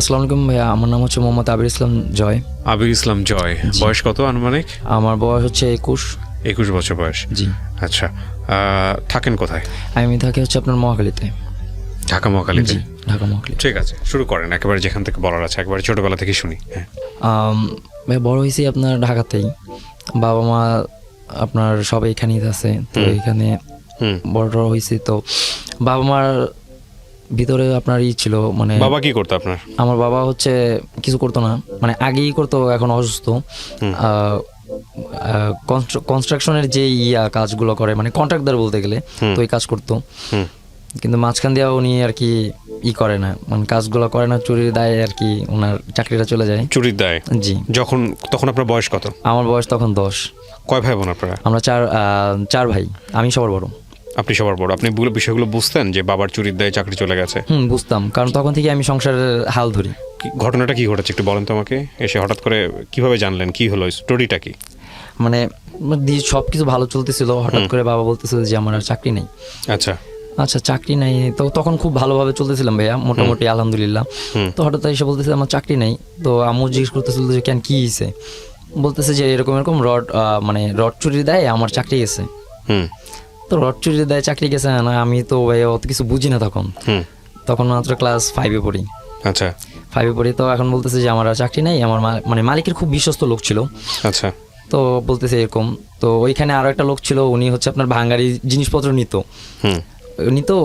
আসসালামু আলাইকুম ভাইয়া, আমার নাম হচ্ছে মোহাম্মদ আবির ইসলাম জয়। আবির ইসলাম জয়, বয়স কত আনুমানিক? আমার বয়স হচ্ছে 21 বছর বয়স। জি। আচ্ছা, থাকেন কোথায়? আমি থাকি হচ্ছে আপনার মহাখালীতে। ঢাকা মহাখালীতে? ঢাকা মহাখালী। ঠিক আছে, শুরু করেন একেবারে যেখান থেকে বলার আছে, একেবারে ছোটবেলা থেকে শুনি। হ্যাঁ, ভাই বড় হয়েছি আপনার ঢাকাতেই। বাবা মা আপনার সবাই এখানেই আছে, তো এখানে বড় হয়েছি। তো বাবা মার ভিতরে আপনার ছিল, মানে বাবা কি করতো আপনার? আমার বাবা হচ্ছে কিছু করতো না, মানে আগেই করতো, এখন অসুস্থ। কনস্ট্রাকশনের যে কাজগুলো করে, মানে কন্ট্রাক্টর বলতে গেলে, তো এই কাজ করতো। কিন্তু মাঝখান দিয়ে উনি আর কি করে না, মানে কাজগুলো করে না, চুরির দায়ে আর কি ওনার চাকরিটা চলে যায়। চুরির দায়ে? জি। তখন আপনার বয়স কত? আমার বয়স তখন 10। কয় ভাই বোন আপনারা? আমরা চার ভাই, আমি সবার বড়। আপনি সবার বড়। আপনি বিষয়গুলো বুঝতেন যে বাবার চুরির দায়ে চাকরি চলে গেছে? বুঝতাম, কারণ তখন থেকে আমি সংসারের হাল ধরি। ঘটনাটা কি ঘটেছে একটু বলেন তো আমাকে। এসে হঠাৎ করে কিভাবে জানলেন, কি হলো, স্টোরিটা কি? মানে সব কিছু ভালো চলতেছিল, হঠাৎ করে বাবা বলতেছিল যে আমার আর চাকরি নেই। আচ্ছা, চাকরি নাই। তো তখন খুব ভালোভাবে চলতেছিলাম ভাইয়া, মোটামুটি আলহামদুলিল্লাহ। তো হঠাৎ এসে বলতেছে আমার চাকরি নেই। তো আম্মু জিজ্ঞেস করতেছিল যে কেন, কি হয়েছে? বলতেছে যে এরকম এরকম রড চুরির দেয় আমার চাকরি গেছে। তো রড চুরির দেয় চাকরি গেছে না, আমি তো ভাইয়া অত কিছু বুঝি না তখন মাত্র ক্লাস 5-এ পড়ি। আচ্ছা, 5-এ পড়ি। তো এখন বলতেছে যে আমার আর চাকরি নাই। আমার মানে মালিকের খুব বিশ্বস্ত লোক ছিল। আচ্ছা। তো বলতেছে এরকম। তো ওইখানে আরো একটা লোক ছিল, উনি হচ্ছে আপনার ভাঙারি জিনিসপত্র নিত।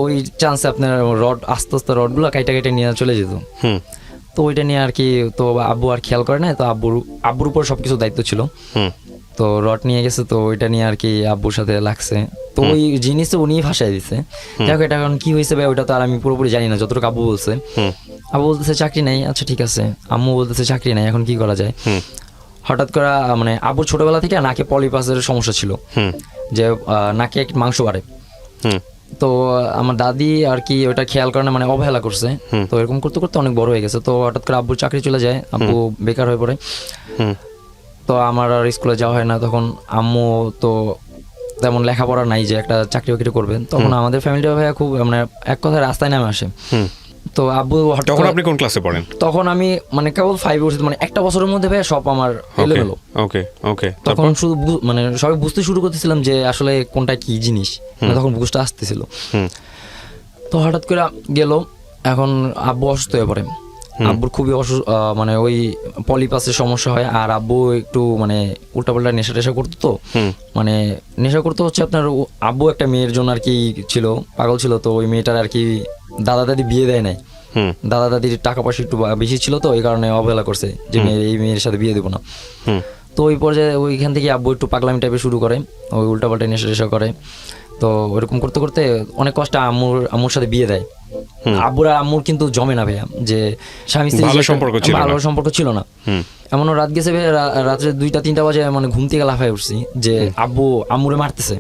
ওই চান্সে আপনার আস্তে আস্তে রডগুলো কাইটা নিয়ে চলে যেত। তো ওইটা নিয়ে আর কি, তো আব্বু আর খেয়াল করে না, তো আব্বুর উপর সবকিছু দায়িত্ব ছিল। তো রড নিয়ে গেছে, তো ওইটা নিয়ে আর কি আব্বুর সাথে লাগছে। তো ওই জিনিসটা উনি ভাসায় দিছে। দেখো এটা এখন কি হয়েছে ভাই, ওইটা তো আর আমি পুরোপুরি জানি না, যতটুকু আব্বু বলছে। আব্বু বলতেছে চাকরি নাই। আচ্ছা ঠিক আছে। আম্মু বলতেছে চাকরি নাই, এখন কি করা যায়? হঠাৎ করে মানে আব্বুর ছোটবেলা থেকে নাকে পলিপাসের সমস্যা ছিল, যে নাকে মাংস বাড়ে। তো আমার দাদি আর কি ওটা খেয়াল করে না, মানে অবহেলা করছে। তো এরকম করতে করতে অনেক বড় হয়ে গেছে। তো হঠাৎ করে আব্বুর চাকরি চলে যায়, আব্বু বেকার হয়ে পড়ে। তো আমার আর স্কুলে যাওয়া হয় না। তখন আম্মু তো তেমন লেখাপড়া নাই যে একটা চাকরি বাকরি করবেন। তখন আমাদের ফ্যামিলিটা ভাইয়া খুব মানে এক কথায় রাস্তায় নামে আসে। তো আব্বু, তখন আপনি কোন ক্লাসে পড়েন? তখন আমি মানে কেবল 5 বছর, মানে একটা বছরের মধ্যে ভাইয়া সব আমার এলোমেলো। ওকে। তখন শুধু মানে সবাই বুঝতে শুরু করতেছিলাম যে আসলে কোনটা কি জিনিস, তখন বুঝতে আসতেছিল। তো হঠাৎ করে গেল, এখন আব্বু অসুস্থ হয়ে পড়ে। আব্বুর খুবই মানে ওই পলিপাসের সমস্যা হয়। আর আব্বু একটু মানে উল্টাপাল্টা নেশা টেশা করতো। তো মানে নেশা করতে হচ্ছে আপনার, আব্বু একটা মেয়ের জন্য আর কি ছিল, পাগল ছিল। তো ওই মেয়েটার আর কি দাদা দাদি বিয়ে দেয় নাই। দাদা দাদির টাকা পয়সা একটু বেশি ছিল, তো এই কারণে অবহেলা করছে যে এই মেয়ের সাথে বিয়ে দেবো না। তো ওই পর্যায়ে ওইখান থেকে আব্বু একটু পাগলামি টাইপের শুরু করে, ওই উল্টাপাল্টা নেশা টেশা করে। তো ওইরকম করতে করতে অনেক কষ্টে আম্মুর সাথে বিয়ে দেয়। আব্বুর আর আম্মুর কিন্তু জমে না ভাইয়া, যে স্বামী স্ত্রী ভালো সম্পর্ক ছিল না। এমনও রাত গেছে ভাইয়া, রাত্রে 2টা-3টা বাজে মানে ঘুম থেকে লাফায় উঠছি যে আব্বু আম্মুরে মারতেছে।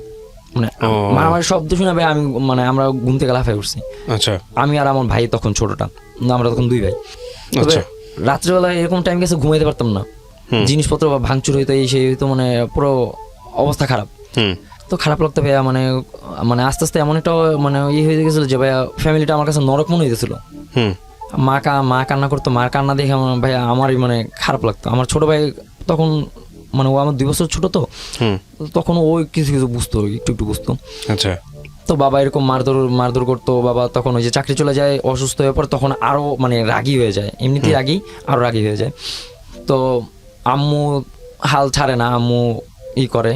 মানে মারামারি শব্দ শুনে ভাই আমি মানে আমরা ঘুম থেকে লাফায় উঠছি। আচ্ছা। আমি আর আমার ভাই তখন ছোটটা, আমরা তখন 2 ভাই। রাত্রেবেলা এরকম টাইম গেছে, ঘুমাইতে পারতাম না। জিনিসপত্র ভাঙচুর হইতো, এই সেই হইতো, মানে পুরো অবস্থা খারাপ। তো খারাপ লাগতো ভাইয়া, মানে আস্তে আস্তে এমন একটা মানে হয়ে গেছিল যে ভাইয়া ফ্যামিলিটা আমার কাছে নরক মনে হইতেছিল। মা কান্না করতো, মার কান্না দেখে ভাইয়া আমারই মানে খারাপ লাগতো। আমার ছোট ভাই তখন মানে ও আমার 2 বছর ছোট, তো তখন ও কিছু কিছু বুঝতো, একটু বুঝতো। আচ্ছা। তো বাবা এরকম মারধর করতো। বাবা তখন ওই যে চাকরি চলে যায়, অসুস্থ হয়ে পড়ে, তখন আরো মানে রাগী হয়ে যায়, এমনিতেই রাগী, আরো রাগী হয়ে যায়। তো আম্মু হাল ছাড়ে না, আম্মু করে।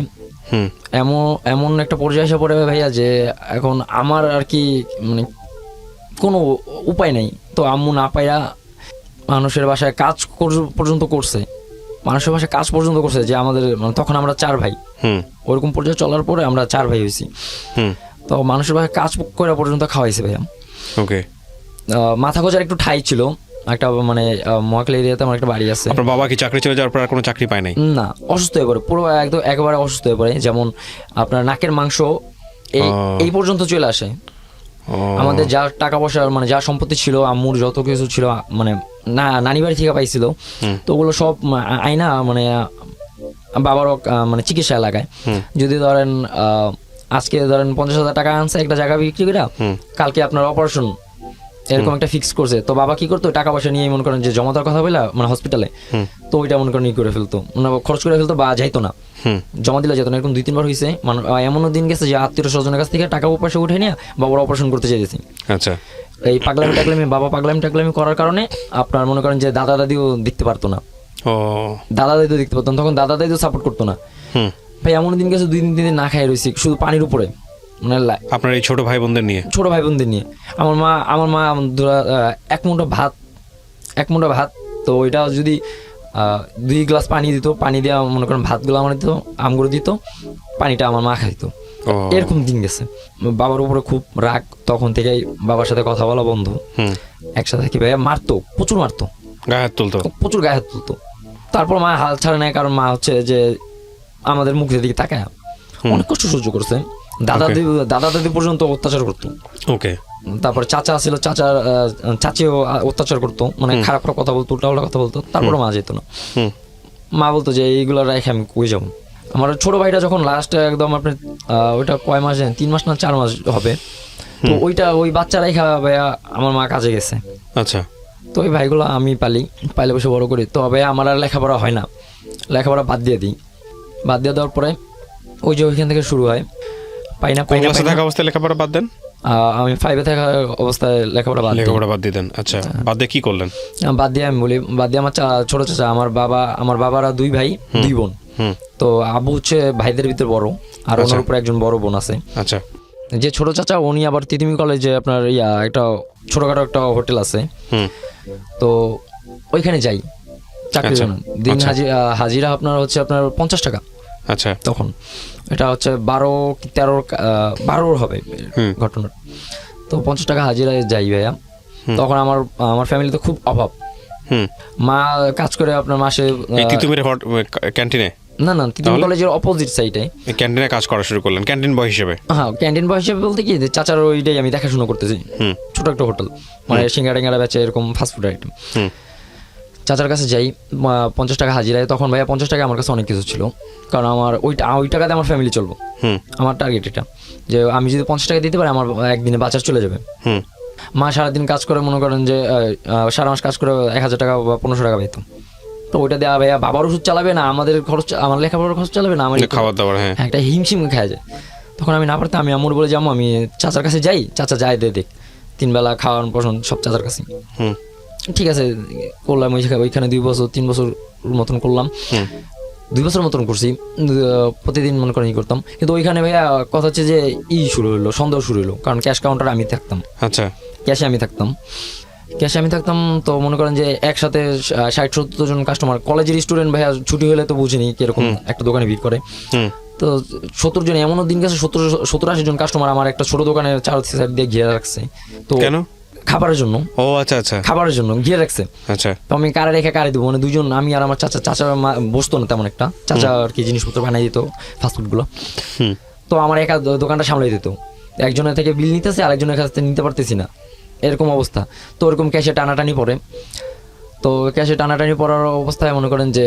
এমন একটা পর্যায়ে এসে পড়ে ভাইয়া যে এখন আমার আর কি মানে কোনো উপায় নেই। তো আম্মু না পাইয়া মানুষের বাসায় কাজ পর্যন্ত করছে, যে আমাদের মানে তখন আমরা 4 ভাই। ওরকম পর্যায়ে চলার পরে আমরা 4 ভাই হয়েছি। তো মানুষের বাসায় কাজ করে পর্যন্ত খাওয়াইছে ভাইয়া। মাথা গোজার একটু ঠাই ছিল একটা, মানে মহাখালী এরিয়াতে আমার একটা বাড়ি আছে। আপনার বাবা কি চাকরি চলে যাওয়ার পর আর কোনো চাকরি পায় নাই? না, অসুস্থ হয়ে পড়ে, পুরো একদম একেবারে অসুস্থ হয়ে পড়ে। যেমন আপনার নাকের মাংস এই পর্যন্ত চলে আসে। আমাদের যা টাকা পয়সা মানে যা সম্পত্তি ছিল, আম্মুর যত কিছু ছিল, মানে নানি বাড়ি থেকে পাইছিল, তো ওগুলো সব আইনা মানে বাবারও মানে চিকিৎসা লাগায়। যদি ধরেন আজকে ধরেন 50,000 টাকা আনছে একটা জায়গা বিক্রি করে, কালকে আপনার অপারেশন এরকম একটা ফিক্স করছে। তো বাবা কি করতো, টাকা পয়সা নিয়ে মনে করেন যে জমা দেওয়ার কথা বললা মানে হসপিটালে, তো ওইটা মনে করেন ই করে ফেলতো, মানে খরচ করে ফেলতো বা যাইতো না, জমা দিলে যেত না। এরকম 2-3 বার হয়েছে। মানে এমনও দিন গেছে যে আত্মীয় স্বজনের কাছ থেকে টাকা পয়সা উঠে নিয়ে বাবার অপারেশন করতে চাইতেছি। আচ্ছা, এই পাগলামি বাবা পাগলামি করার কারণে আপনার মনে করেন যে দাদা দাদিও দেখতে পারতো না। ও দাদা দাদিও দেখতে পারতো না, তখন দাদা দাদিও সাপোর্ট করতো না। ভাই এমন দিন গেছে 2-3 দিন না খাই রয়েছি শুধু পানির উপরে, মানে আপনার এই ছোট ভাই বোনদের নিয়ে? ছোট ভাই বোনদের নিয়ে। আমার মা এক মুঠো ভাত, তো ওইটা যদি 2 গ্লাস পানি দিত, পানি দেওয়া মনে করেন ভাতগুলো আমার দিত, আমগুলো দিত, পানিটা আমার মা খাইতো। এরকম দিন গেছে। বাবার উপরে খুব রাগ, তখন থেকেই বাবার সাথে কথা বলা বন্ধ। একসাথে কি ভাইয়া মারতো, প্রচুর মারতো, গায়ে হাত তুলতো, প্রচুর গায়ে হাত তুলতো। তারপর মা হাল ছাড়ে নাই, কারণ মা হচ্ছে যে আমাদের মুখের দিকে তাকায় অনেক কষ্ট সহ্য করছে। দাদা দাদি পর্যন্ত অত্যাচার করতো। ওকে। তারপর চাচা ছিল, চাচিও অত্যাচার করতো, মানে খারাপ খারাপ কথা বলতো, উল্টাপাল্টা কথা বলতো। তারপরে মা যেত না, মা বলতো যে এইগুলো রেখে আমি কই যাবো। আমার ছোট ভাইটা যখন লাস্ট একদম আপনার ওইটা কয় মাস, 3 মাস না 4 মাস হবে, তো ওই বাচ্চা রেখা ভাইয়া আমার মা কাজে গেছে। আচ্ছা। তো ওই ভাইগুলো আমি পাইলে বসে বড় করি। তো ভাইয়া আমার আর লেখাপড়া হয় না, লেখাপড়া বাদ দিয়ে দেওয়ার পরে ওই যে ওইখান থেকে শুরু হয়। পাই না থাকা অবস্থায় লেখাপড়া বাদ দেন? আমি 5-এ থাকা অবস্থায় লেখাপড়া বাদ দিয়ে দেন। আচ্ছা, বাদ দিয়ে কি করলেন? বাদ দিয়ে আমি বলি, বাদ দিয়ে আমার ছোট চাচা, আমার বাবারা 2 ভাই 2 বোন। তো আবু হচ্ছে ভাইদের ভিতরে বড়, আর ওনার উপরে একজন বড় বোন আছে। আচ্ছা। যে ছোট চাচা উনি আবার তিতুমি কলেজে আপনার একটা ছোটখাটো একটা হোটেল আছে, তো ওইখানে যাই চাকরির জন্য। দিন হাজিরা আপনার হচ্ছে আপনার 50 টাকা। আচ্ছা। তখন এটা হচ্ছে 12 হবে ঘটনা। তো 50 টাকা হাজিরা যাই ভাইয়া। তখন আমার ফ্যামিলিতে খুব অভাব। মা কাজ করে আপনার মাসে ক্যান্টিনে, না তিতুমি কলেজের অপোজিট সাইডে ক্যান্টিনে কাজ করা শুরু করলেন, ক্যান্টিন বয় হিসেবে? হ্যাঁ, ক্যান্টিন বয় হিসেবে বলতে কি, চাচার ওইটাই আমি দেখাশোনা করতেছি। ছোট একটা হোটেল, মানে সিঙ্গাড়া বেচে, এরকম ফাস্টফুড আইটেম। চাচার কাছে যাই, 50 টাকা হাজিরায়। তখন ভাইয়া 50 টাকা আমার কাছে অনেক কিছু ছিল, কারণ আমার ওই টাকাতে আমার ফ্যামিলি চলবো। আমার টার্গেট এটা, যে আমি যদি 50 টাকা দিতে পারি আমার একদিনে বাজার চলে যাবে। মা সারাদিন কাজ করে মনে করেন যে সারা মাস কাজ করে 1000 টাকা বা 1500 টাকা পেতাম। তো ওইটা দেওয়া ভাইয়া বাবার ওষুধ চালাবে না, আমাদের খরচ, আমার লেখাপড়ার খরচ চালাবে না, আমার খাবার দাবার একটা হিমশিম খাওয়া যায়। তখন আমি না পারতাম, আমি আম্মুর বলে যাবো আমি চাচার কাছে যাই, চাচা যায় দেখ 3 বেলা খাওয়ার পছন্দ সব চাচার কাছে। ঠিক আছে করলাম, ওইখানে 2 বছর 3 বছর মতন করলাম। 2 বছর মতন করছি, প্রতিদিন মনে করেন করতাম। কিন্তু ওইখানে ভাইয়া কথা হচ্ছে যে শুরু হলো, সন্দেহ শুরু হলো, কারণ ক্যাশ কাউন্টারে আমি থাকতাম। আচ্ছা। ক্যাশে আমি থাকতাম। তো মনে করেন যে একসাথে 60-70 জন কাস্টমার, কলেজের স্টুডেন্ট ভাইয়া, ছুটি হলে তো বুঝিনি কিরকম একটা দোকানে ভিড় করে। তো 70 জন, এমনও দিন গেছে 70-80 জন কাস্টমার আমার একটা ছোট দোকানের চার সাইড দিয়ে ঘিরে রাখছে। তো কেন? খাবারের জন্য। ও আচ্ছা আচ্ছা, খাবারের জন্য ঘিরে রাখছে। আচ্ছা। তো আমি কারে রেখে কারে দেবো, মানে 2 জন, আমি আর আমার চাচা বসতো না তেমন একটা, চাচা আর কি জিনিসপত্র বানাই দিত ফাস্টফুডগুলো। তো আমার একা দোকানটা সামলাই দিত, একজনের থেকে বিল নিতেছে আরেকজনের কাছ থেকে নিতে পারতেছি না, এরকম অবস্থা। তো ওরকম ক্যাশে টানাটানি পড়ে। তো ক্যাশে টানাটানি পড়ার অবস্থায় মনে করেন যে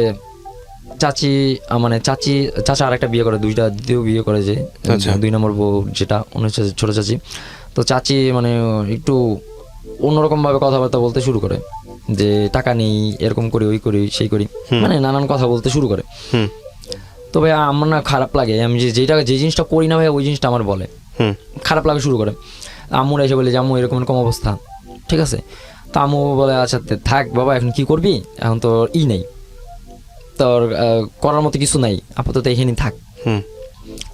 চাচা আর একটা বিয়ে করে, দ্বিতীয় বিয়ে করে, যে 2 নম্বর বউ যেটা, উনি হচ্ছে ছোট চাচি। তো চাচি মানে একটু অন্যরকম ভাবে কথাবার্তা বলতে শুরু করে, যে টাকা নেই, এরকম করি, ওই করি, সেই করি, মানে নানান কথা বলতে শুরু করে। তো ভাই আমার না খারাপ লাগে, আমি যে জিনিসটা করি না ভাই, ওই জিনিসটা আমার বলে খারাপ লাগে শুরু করে। আম্মুরা এসে বলে যে আম্মু এরকম অবস্থা, ঠিক আছে। তা আম্মু বলে আচ্ছা থাক বাবা, এখন কি করবি, এখন তো নেই, তোর করার মতো কিছু নাই, আপাতত এখানে থাক।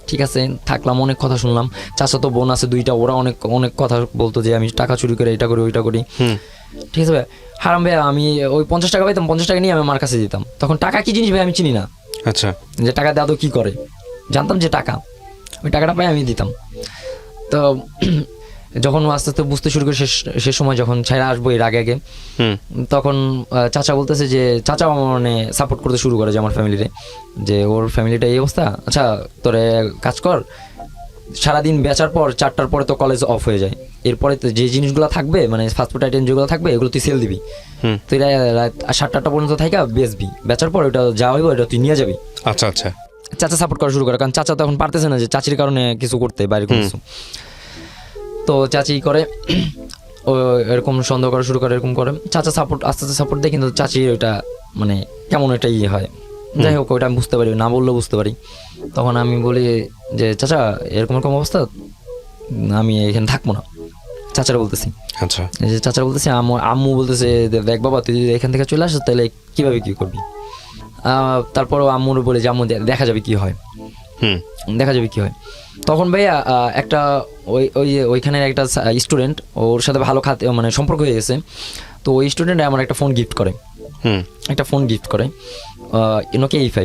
ঠিক আছে, থাকলাম, অনেক কথা শুনলাম। চাচা তো বোন আছে 2টা, ওরা অনেক কথা বলতো যে আমি টাকা চুরি করে, এটা করি, ওইটা করি। ঠিক আছে ভাই, হারাম ভাই, আমি ওই 50 টাকা পাইতাম, 50 টাকা নিয়ে আমি আমার কাছে দিতাম। তখন টাকা কি জিনিস ভাই আমি চিনি না। আচ্ছা। যে টাকা দাদু কি করে জানতাম, যে টাকা, ওই টাকাটা পাই আমি দিতাম। তো যখন আস্তে আস্তে বুঝতে শুরু করি, সে সময় যখন ছেড়ে আসবো এর আগে, তখন চাচা বলতেছে যে, চাচা মানে সাপোর্ট করতে শুরু করে যে আমার ফ্যামিলিতে, যে ওর ফ্যামিলিটা এই অবস্থা, আচ্ছা তোরে কাজ কর, সারাদিন বেচার পর 4টার পরে তো কলেজ অফ হয়ে যায়, এরপরে যে জিনিসগুলো থাকবে, মানে ফাস্টফুড আইটেম যেগুলো থাকবে, এগুলো তুই সেল দিবি, তুই রাত 7টা পর্যন্ত থাকা বেচবি, বেচার পর ওটা যা হইব ওটা তুই নিয়ে যাবি। আচ্ছা আচ্ছা। চাচা সাপোর্ট করা শুরু করে, কারণ চাচা তখন পারতেছে না যে চাচির কারণে কিছু করতে, বাইরে কিছু। তো চাচি করে, ও এরকম সন্দেহ করা শুরু করে, এরকম করে। চাচা সাপোর্ট, আস্তে আস্তে সাপোর্ট দেয়, কিন্তু চাচির ওইটা মানে কেমন একটা ইয়ে হয়। যাই হোক, ওইটা আমি বুঝতে পারি, না বললেও বুঝতে পারি। তখন আমি বলি যে চাচা এরকম এরকম অবস্থা, আমি এখানে থাকবো না। চাচারা বলতেছি, আচ্ছা, এই যে চাচারা বলতেছে, আম্মু বলতেছে যে দেখ বাবা, তুই যদি এখান থেকে চলে আসিস তাহলে কীভাবে কী করবি। তারপরও আম্মুর বলে যে আম্মু দেখা যাবে কী হয়, দেখা যাবে কী হয়। তখন ভাইয়া একটা ওইখানের একটা স্টুডেন্ট, ওর সাথে ভালো মানে সম্পর্ক হয়ে গেছে। তো ওই স্টুডেন্ট আমার একটা ফোন গিফট করে, নোকিয়া E5।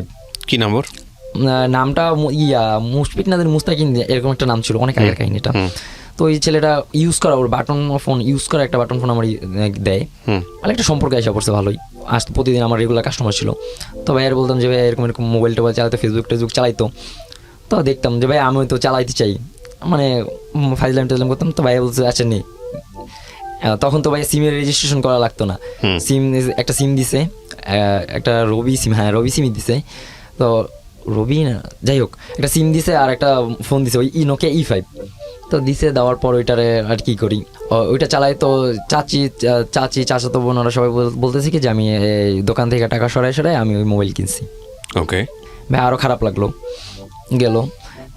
কি নম্বর? নামটা মুশফিক নাদের মুস্তাকিন এরকম একটা নাম ছিল, অনেক আগের কাহিনীটা। তো ওই ছেলেটা ইউজ করা, ওর বাটন ফোন ইউজ করা, একটা বাটন ফোন আমার দেয়। মানে একটা সম্পর্ক এসে পড়ছে ভালোই, আসতে প্রতিদিন আমার রেগুলার কাস্টমার ছিল। তো ভাইয়ার বলতাম যে ভাই এরকম এরকম মোবাইল টোবাইল চালাতে, ফেসবুক টেসবুক চালাইতো। তো দেখতাম যে ভাই আমি তো চালাইতে চাই, মানে ফাইজলাম টাইজলাম করতাম। তো ভাইয়া বলছে আচ্ছা নেই। তখন তো ভাই সিমের রেজিস্ট্রেশন করা লাগতো না, একটা সিম দিছে, একটা রবি সিম, হ্যাঁ রবি সিমই দিছে। তো রবি না, যাই হোক একটা সিম দিছে আর একটা ফোন দিছে, ওই নোকিয়া E5। তো দিছে, দেওয়ার পর ওইটারে আর কি করি, ওইটা চালাই। তো চাচা তো বোন ওরা সবাই বলতেছে কি যে আমি দোকান থেকে টাকা সরাই আমি ওই মোবাইল কিনছি। ওকে ভাই আরও খারাপ লাগলো, গেল।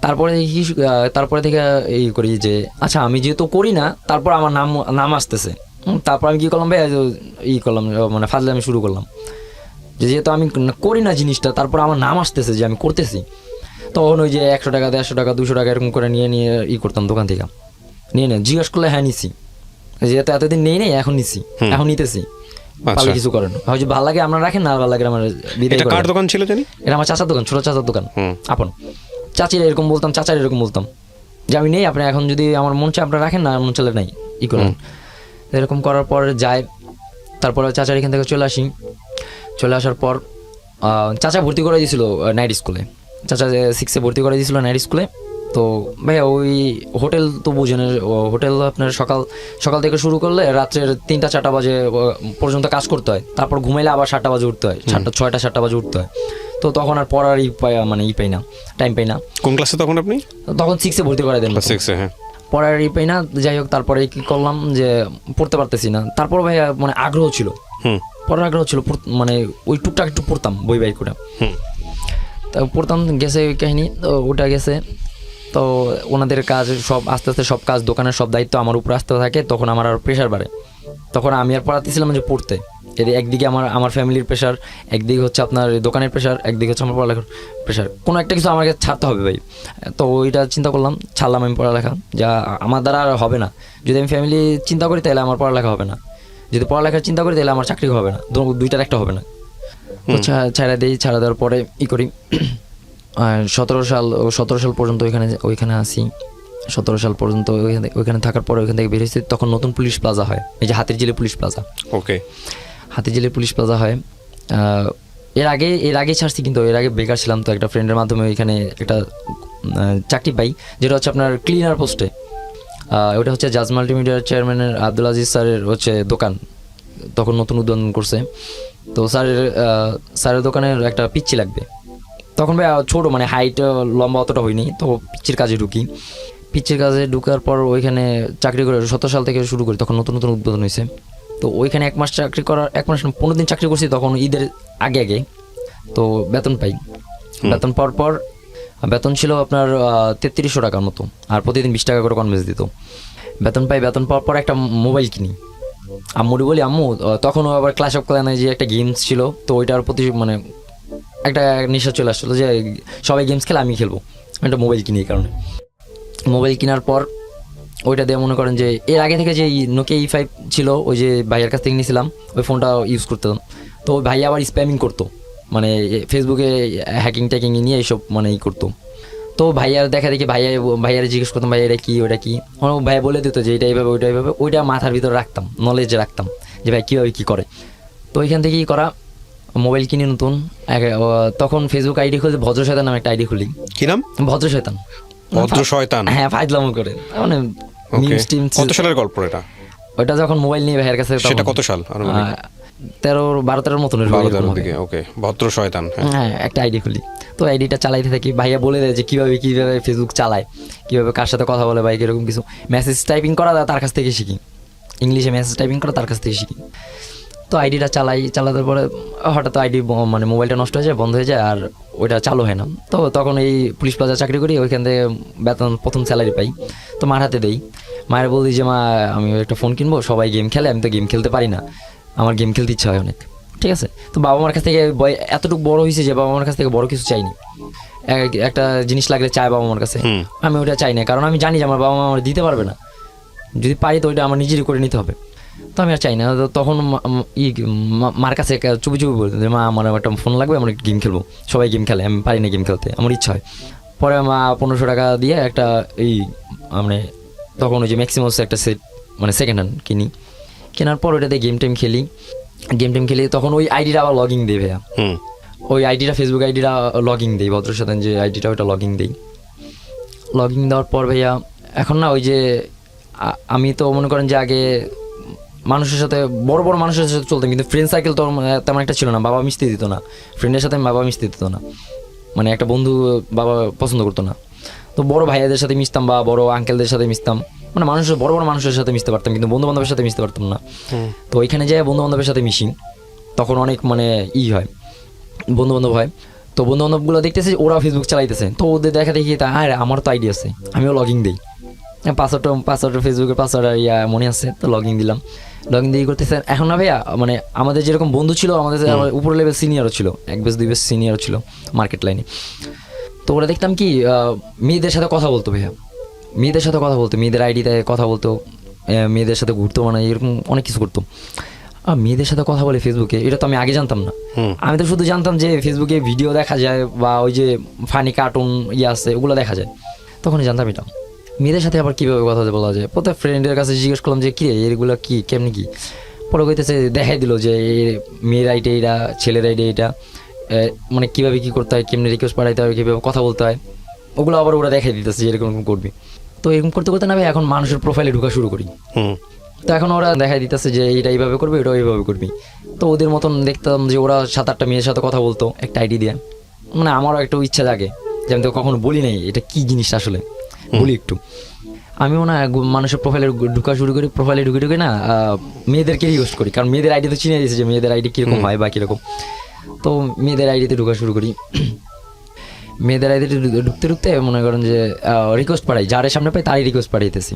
তারপরে থেকে এই করি যে আচ্ছা আমি যেহেতু করি না, তারপর আমার নাম আসতেছে। তারপর আমি কী করলাম ভাই, করলাম মানে ফাজলামি শুরু করলাম যে যেহেতু আমি করি না জিনিসটা, তারপর আমার নাম আসতেছে যে আমি করতেছি। তখন ওই যে 100 টাকা 150 টাকা 200 টাকা এরকম করে নিয়ে করতাম দোকান থেকে, নিয়ে জিজ্ঞেস করলে হ্যাঁ নিছি, যেহেতু এতদিন নেই এখন নিছি, এখন নিতেছি। পারলে কিছু করেন, হয়তো ভালো লাগে আমরা রাখেন, না ভালো লাগে আমার বিদায় করেন। কার দোকান ছিল জানি? এটা আমার চাচার দোকান, ছোট চাচার দোকান। আপন চাচিরা এরকম বলতাম, চাচার এরকম বলতাম যে আমি নেই, আপনি এখন যদি আমার মন চায় আপনারা রাখেন, না মন চাইলে নাই করেন। এরকম করার পর যায়, তারপরে চাচার এখান থেকে চলে আসার পর চাচা ভর্তি করে দিয়েছিল নাইট স্কুলে। চাচা 6-এ ভর্তি করে দিয়েছিল নাইট স্কুলে। তো ভাইয়া ওই হোটেল তো বুঝেন, হোটেল আপনার সকাল থেকে শুরু করলে রাত্রের 3টা-4টা বাজে পর্যন্ত কাজ করতে হয়, তারপর ঘুমাইলে আবার 7টা বাজে উঠতে হয়, 6টা-7টা বাজে উঠতে হয়। তো তখন আর পড়ার পাই না, টাইম পাই না। কোন ক্লাসে তখন আপনি? তখন 6-এ ভর্তি করে দেন, 6-এ। হ্যাঁ, পড়ার পাই না। যাই হোক, তারপরে কি করলাম যে পড়তে পারতেছি না। তারপর ভাইয়া মানে আগ্রহ ছিল, পড়ার আগ্রহ ছিল, মানে ওই টুকটাক একটু পড়তাম বই বাই করে। তা পড়তাম, গেছে ওই কাহিনী, তো ওটা গেছে। তো ওনাদের কাজ সব আস্তে আস্তে সব কাজ, দোকানের সব দায়িত্ব আমার উপরে আসতে থাকে। তখন আমার আর প্রেশার বাড়ে। তখন আমি আর পড়াতেছিলাম যে পড়তে, একদিকে আমার ফ্যামিলির প্রেশার, একদিকে হচ্ছে আপনার দোকানের প্রেশার, একদিকে হচ্ছে আমার পড়ালেখার প্রেশার। কোনো একটা কিছু আমাকে ছাড়তে হবে ভাই। তো ওইটা চিন্তা করলাম, ছাড়লাম আমি পড়ালেখা, যা আমার দ্বারা আর হবে না। যদি আমি ফ্যামিলি চিন্তা করি তাহলে আমার পড়ালেখা হবে না, যদি পড়ালেখার চিন্তা করি তাহলে আমার চাকরি হবে না, দুইটার একটা হবে না। তো ছাড়া দেওয়ার পরে করি 17 সাল পর্যন্ত ওইখানে আসি। 17 সাল পর্যন্ত ওইখানে থাকার পরে ওইখান থেকে বেরিয়েছি। তখন নতুন পুলিশ প্লাজা হয়, এই যে হাতিরঝিলে পুলিশ প্লাজা। ওকে, হাতিরঝিলে পুলিশ প্লাজা হয়। এর আগে ছাড়ছি, কিন্তু এর আগে বেকার ছিলাম। তো একটা ফ্রেন্ডের মাধ্যমে ওইখানে একটা চাকরি পাই, যেটা হচ্ছে আপনার ক্লিনার পোস্টে। ওটা হচ্ছে জাজ মাল্টিমিডিয়ার চেয়ারম্যানের আব্দুল আজিজ স্যারের হচ্ছে দোকান, তখন নতুন উদ্বোধন করছে। তো স্যারের দোকানের একটা পিচ্চি লাগবে। তখন ভাই ছোটো, মানে হাইট লম্বা অতটা হয়নি। তো পিচ্চির কাজে ঢুকার পর ওইখানে চাকরি করে 17 সাল থেকে শুরু করি। তখন নতুন উদ্বোধন হয়েছে। তো ওইখানে 1 মাস 15 দিন চাকরি করছি, তখন ঈদের আগে। তো বেতন পাই, বেতন পাওয়ার পর বেতন ছিল আপনার 3300 টাকার মতো, আর প্রতিদিন 20 টাকা করে কনভেন্স দিত। বেতন পাওয়ার পর একটা মোবাইল কিনি। আম্মুরি বলি, আম্মু তখনও আবার ক্লাস অফ ক্ল্যানে যে একটা গেমস ছিল, তো ওইটার প্রতি মানে একটা নেশা চলে আসছিলো যে সবাই গেমস খেলে আমি খেলবো, একটা মোবাইল কিনি। এই কারণে মোবাইল কেনার পর ওইটা দিয়ে মনে করেন যে এর আগে থেকে যে নোকিয়া E5 ছিল, ওই যে ভাইয়ের কাছ থেকে নিয়েছিলাম, ওই ফোনটা ইউজ করতাম। তো ওই ভাই আবার স্প্যামিং করতো, মানে ফেসবুকে হ্যাকিং ট্যাকিং নিয়ে এইসব মানে করতো। তো ভাইয়ার দেখা দেখি ভাইয়ারে জিজ্ঞেস করতাম, ভাইয়া এটা কী, ওইটা কী। ভাইয়া বলে দিত যে এটা এইভাবে, ওইটা মাথার ভিতরে রাখতাম, নলেজে রাখতাম যে ভাই কীভাবে কী করে। তো ওইখান থেকেই করা। মোবাইল কিনে নতুন, তখন ফেসবুক আইডি খুলে ভদ্র শয়তান নামে একটা আইডি খুলি। কি নাম? ভদ্র শয়তান। হ্যাঁ, ফাইজলাম করে, মানে কত সালের গল্প এটা? ওইটা যখন মোবাইল নিয়ে ভাইয়ের কাছে, সেটা কত সাল? 12-13 মতন। ওকে, ভদ্র শয়তান। হ্যাঁ, একটা আইডি খুলি। তো আইডিটা চালাইতে থাকি। ভাইয়া বলে দেয় যে কীভাবে ফেসবুক চালায়, কীভাবে কার সাথে কথা বলে, ভাই এরকম কিছু মেসেজ টাইপিং করা তার কাছ থেকে শিখি। ইংলিশে মেসেজ টাইপিং করা তার কাছ থেকে শিখি। তো আইডিটা চালাতে পরে হঠাৎ আইডি মানে মোবাইলটা নষ্ট হয়ে যায়, বন্ধ হয়ে যায়, আর ওইটা চালু হয় না। তো তখন এই পুলিশ প্লাজা চাকরি করি, ওইখান থেকে বেতন প্রথম স্যালারি পাই। তো মার হাতে দেই, মায়ের বলি যে মা আমি একটা ফোন কিনবো, সবাই গেম খেলে, আমি তো গেম খেলতে পারি না, আমার গেম খেলতে ইচ্ছা হয় অনেক। ঠিক আছে, তো বাবা মার কাছ থেকে এতটুকু বড় হয়েছে যে বাবা মার কাছ থেকে বড় কিছু চাইনি। একটা জিনিস লাগলে চায় বাবা মার কাছে, আমি ওটা চাই না, কারণ আমি জানি যে আমার বাবা মা আমার দিতে পারবে না। যদি পারি তো ওইটা আমার নিজেরই করে নিতে হবে, তো আমি আর চাই না। তো তখন মার কাছে চুপি চুপি বলতে যে মা আমার একটা ফোন লাগবে, আমার গেম খেলবো, সবাই গেম খেলে, আমি পারি না গেম খেলতে, আমার ইচ্ছা হয়। পরে মা 1500 টাকা দিয়ে একটা এই মানে তখন ওই যে ম্যাক্সিমাস একটা সেট মানে সেকেন্ড হ্যান্ড কেনার পর ওইটাতে গেম টেম খেলি। তখন ওই আইডিটা আবার লগইন দেই ভাইয়া, ওই আইডিটা ফেসবুক আইডিটা লগইন দেই, ভদ্রের সাথে যে আইডিটা ওইটা লগইন দেওয়ার পর ভাইয়া এখন না ওই যে আমি তো মনে করেন যে আগে মানুষের সাথে বড় বড় মানুষের সাথে চলতাম, কিন্তু ফ্রেন্ড সার্কেল তো তেমন একটা ছিল না, বাবা মিশতে দিত না ফ্রেন্ডের সাথে, বাবা মিশতে দিত না, মানে একটা বন্ধু বাবা পছন্দ করতো না। তো বড় ভাইয়াদের সাথে মিশতাম বা বড় আঙ্কেলদের সাথে মিশতাম, মানে মানুষের বড় বড় মানুষের সাথে মিশতে পারতাম, কিন্তু বন্ধু বান্ধবের সাথে মিশতে পারতাম না। তো ওইখানে যাই বন্ধু বান্ধবের সাথে মিশি, তখন অনেক মানে হয়, বন্ধু বান্ধব হয়। তো বন্ধু বান্ধবগুলো দেখতেছে ওরা ফেসবুক চালাইতেছে, তো ওদের দেখা দেখি তা হ্যাঁ আমার তো আইডি আছে, আমিও লগইন দিই, পাসওয়ার্ড ফেসবুকের পাসওয়ার্ড মনে আছে, তো লগইন দিয়ে করতেছে। এখন না ভাইয়া মানে আমাদের যেরকম বন্ধু ছিল, আমাদের উপর লেভেল সিনিয়রও ছিল, 1 বেস 2 বেস সিনিয়রও ছিল মার্কেট লাইনে। তো ওরা দেখতাম কি মেয়েদের সাথে কথা বলতো ভাইয়া, মেয়েদের আইডিতে কথা বলতো, মেয়েদের সাথে ঘুরতো, মানে এরকম অনেক কিছু করতো। আর মেয়েদের সাথে কথা বলে ফেসবুকে, এটা তো আমি আগে জানতাম না। আমি তো শুধু জানতাম যে ফেসবুকে ভিডিও দেখা যায় বা ওই যে ফানি কার্টুন আছে ওগুলো দেখা যায়, তখনই জানতাম এটা। মেয়েদের সাথে আবার কীভাবে কথা বলা যায়, প্রত্যেক ফ্রেন্ডের কাছে জিজ্ঞেস করলাম যে কী এগুলো কী কেমনি কী, পরে কইতেছে দেখাই দিল যে মেয়ের আইডি এটা, ছেলের আইডি এটা, মানে কীভাবে কী করতে হয়, কেমনি রিকোয়েস্ট পাঠাইতে হয়, কীভাবে কথা বলতে হয়, ওগুলো আবার ওরা দেখাই দিতেছে এরকম করবি। তো এরকম করতে করতে না ভাই এখন মানুষের প্রোফাইলে ঢোকা শুরু করি। তো এখন ওরা দেখাই দিতেছে যে এটা এইভাবে করবি, এটা এইভাবে করবি। তো ওদের মতন দেখতাম যে ওরা 7-8টা মেয়ের সাথে কথা বলতো একটা আইডি দিয়ে, মানে আমারও একটু ইচ্ছা জাগে যে আমি তো কখনো বলি নাই এটা কী জিনিস আসলে, বলি একটু। আমিও না মানুষের প্রোফাইলে ঢুকা শুরু করি, প্রোফাইলে ঢুকে না মেয়েদেরকে রিকোয়েস্ট করি, কারণ মেয়েদের আইডি তো চিনে দিয়েছে যে মেয়েদের আইডি কীরকম হয় বা কীরকম। তো মেয়েদের আইডিতে ঢুকা শুরু করি, মেয়েদের আইডিতে ঢুকতে মনে করেন যে রিকোয়েস্ট পাঠাই, যার সামনে পাই তারই রিকোয়েস্ট পাঠাইতেছি।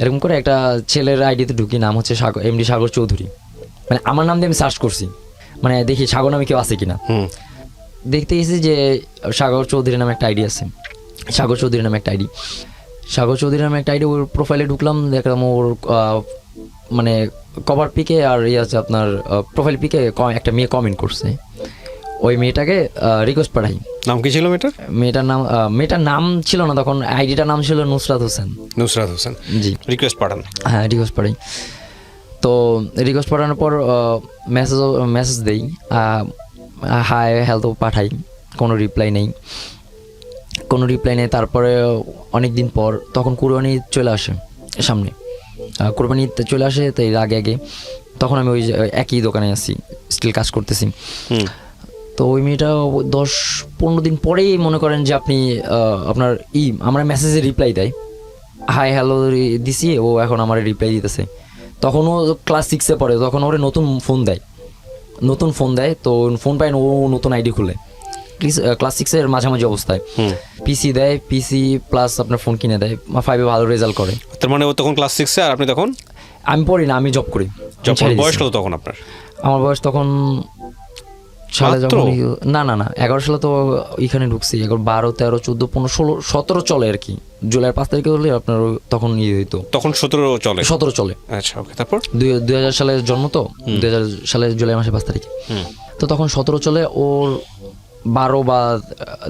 এরকম করে একটা ছেলের আইডিতে ঢুকি, নাম হচ্ছে এমডি সাগর চৌধুরী, মানে আমার নাম দিয়ে আমি সার্চ করছি, মানে দেখি সাগর নামে কেউ আছে কিনা। দেখতে গেছি যে সাগর চৌধুরী নামে একটা আইডি আছে, সাগর চৌধুরী নামে একটা আইডি, ওর প্রোফাইলে ঢুকলাম, দেখলাম ওর মানে কভার পিকে আর আছে আপনার প্রোফাইল পিকে একটা মেয়ে কমেন্ট করছে, ওই মেয়েটাকে রিকোয়েস্ট পাঠাই। নাম কি ছিল মেয়েটার নাম ছিল না তখন, আইডিটার নাম ছিল নুসরাত হোসেন। জি, রিকোয়েস্ট পাঠান? হ্যাঁ রিকোয়েস্ট পাঠাই। তো রিকোয়েস্ট পাঠানোর পর মেসেজ দেই, হাই হ্যালো পাঠাই, কোনো রিপ্লাই নেই। তারপরে অনেক দিন পর তখন কুরবানি চলে আসে সামনে, কুরবানি চলে আসে, তো এর আগে তখন আমি ওই একই দোকানে আছি, স্টিল কাজ করতেছি। তো ওই মেয়েটা 10-15 দিন পরেই মনে করেন যে আপনি আপনার আমার মেসেজে রিপ্লাই দেয়, হাই হ্যালো দিছি, ও এখন আমার রিপ্লাই দিতেছে। তখন ও ক্লাস 6-এ পড়ে, তখন ওরে নতুন ফোন দেয়, তো ফোন পায় ও নতুন আইডি খুলে, ক্লাস 6-এর মাঝামাঝি অবস্থায় পিসি প্লাস আপনার ফোন কিনে দেয়, 5-এ ভালো রেজাল্ট করে। তার মানে ও তখন ক্লাস 6-এ আর আপনি তখন? আমি পড়ি না, আমি জব করি। বয়স কত তখন আপনার? আমার বয়স তখন সালে যখন না 11 সালে তো এখানে ঢুকছি, 12, 13, 14, 15, 16, 17 চলে আর কি। জুলাই 5 তারিখে হলে আপনার তখন হইতো, তখন 17 চলে। আচ্ছা, ওকে। তারপর 2000 সালে জন্ম, তো 2000 সালে জুলাই মাসে 5 তারিখে, তো তখন 17 চলে, ওর 12 বা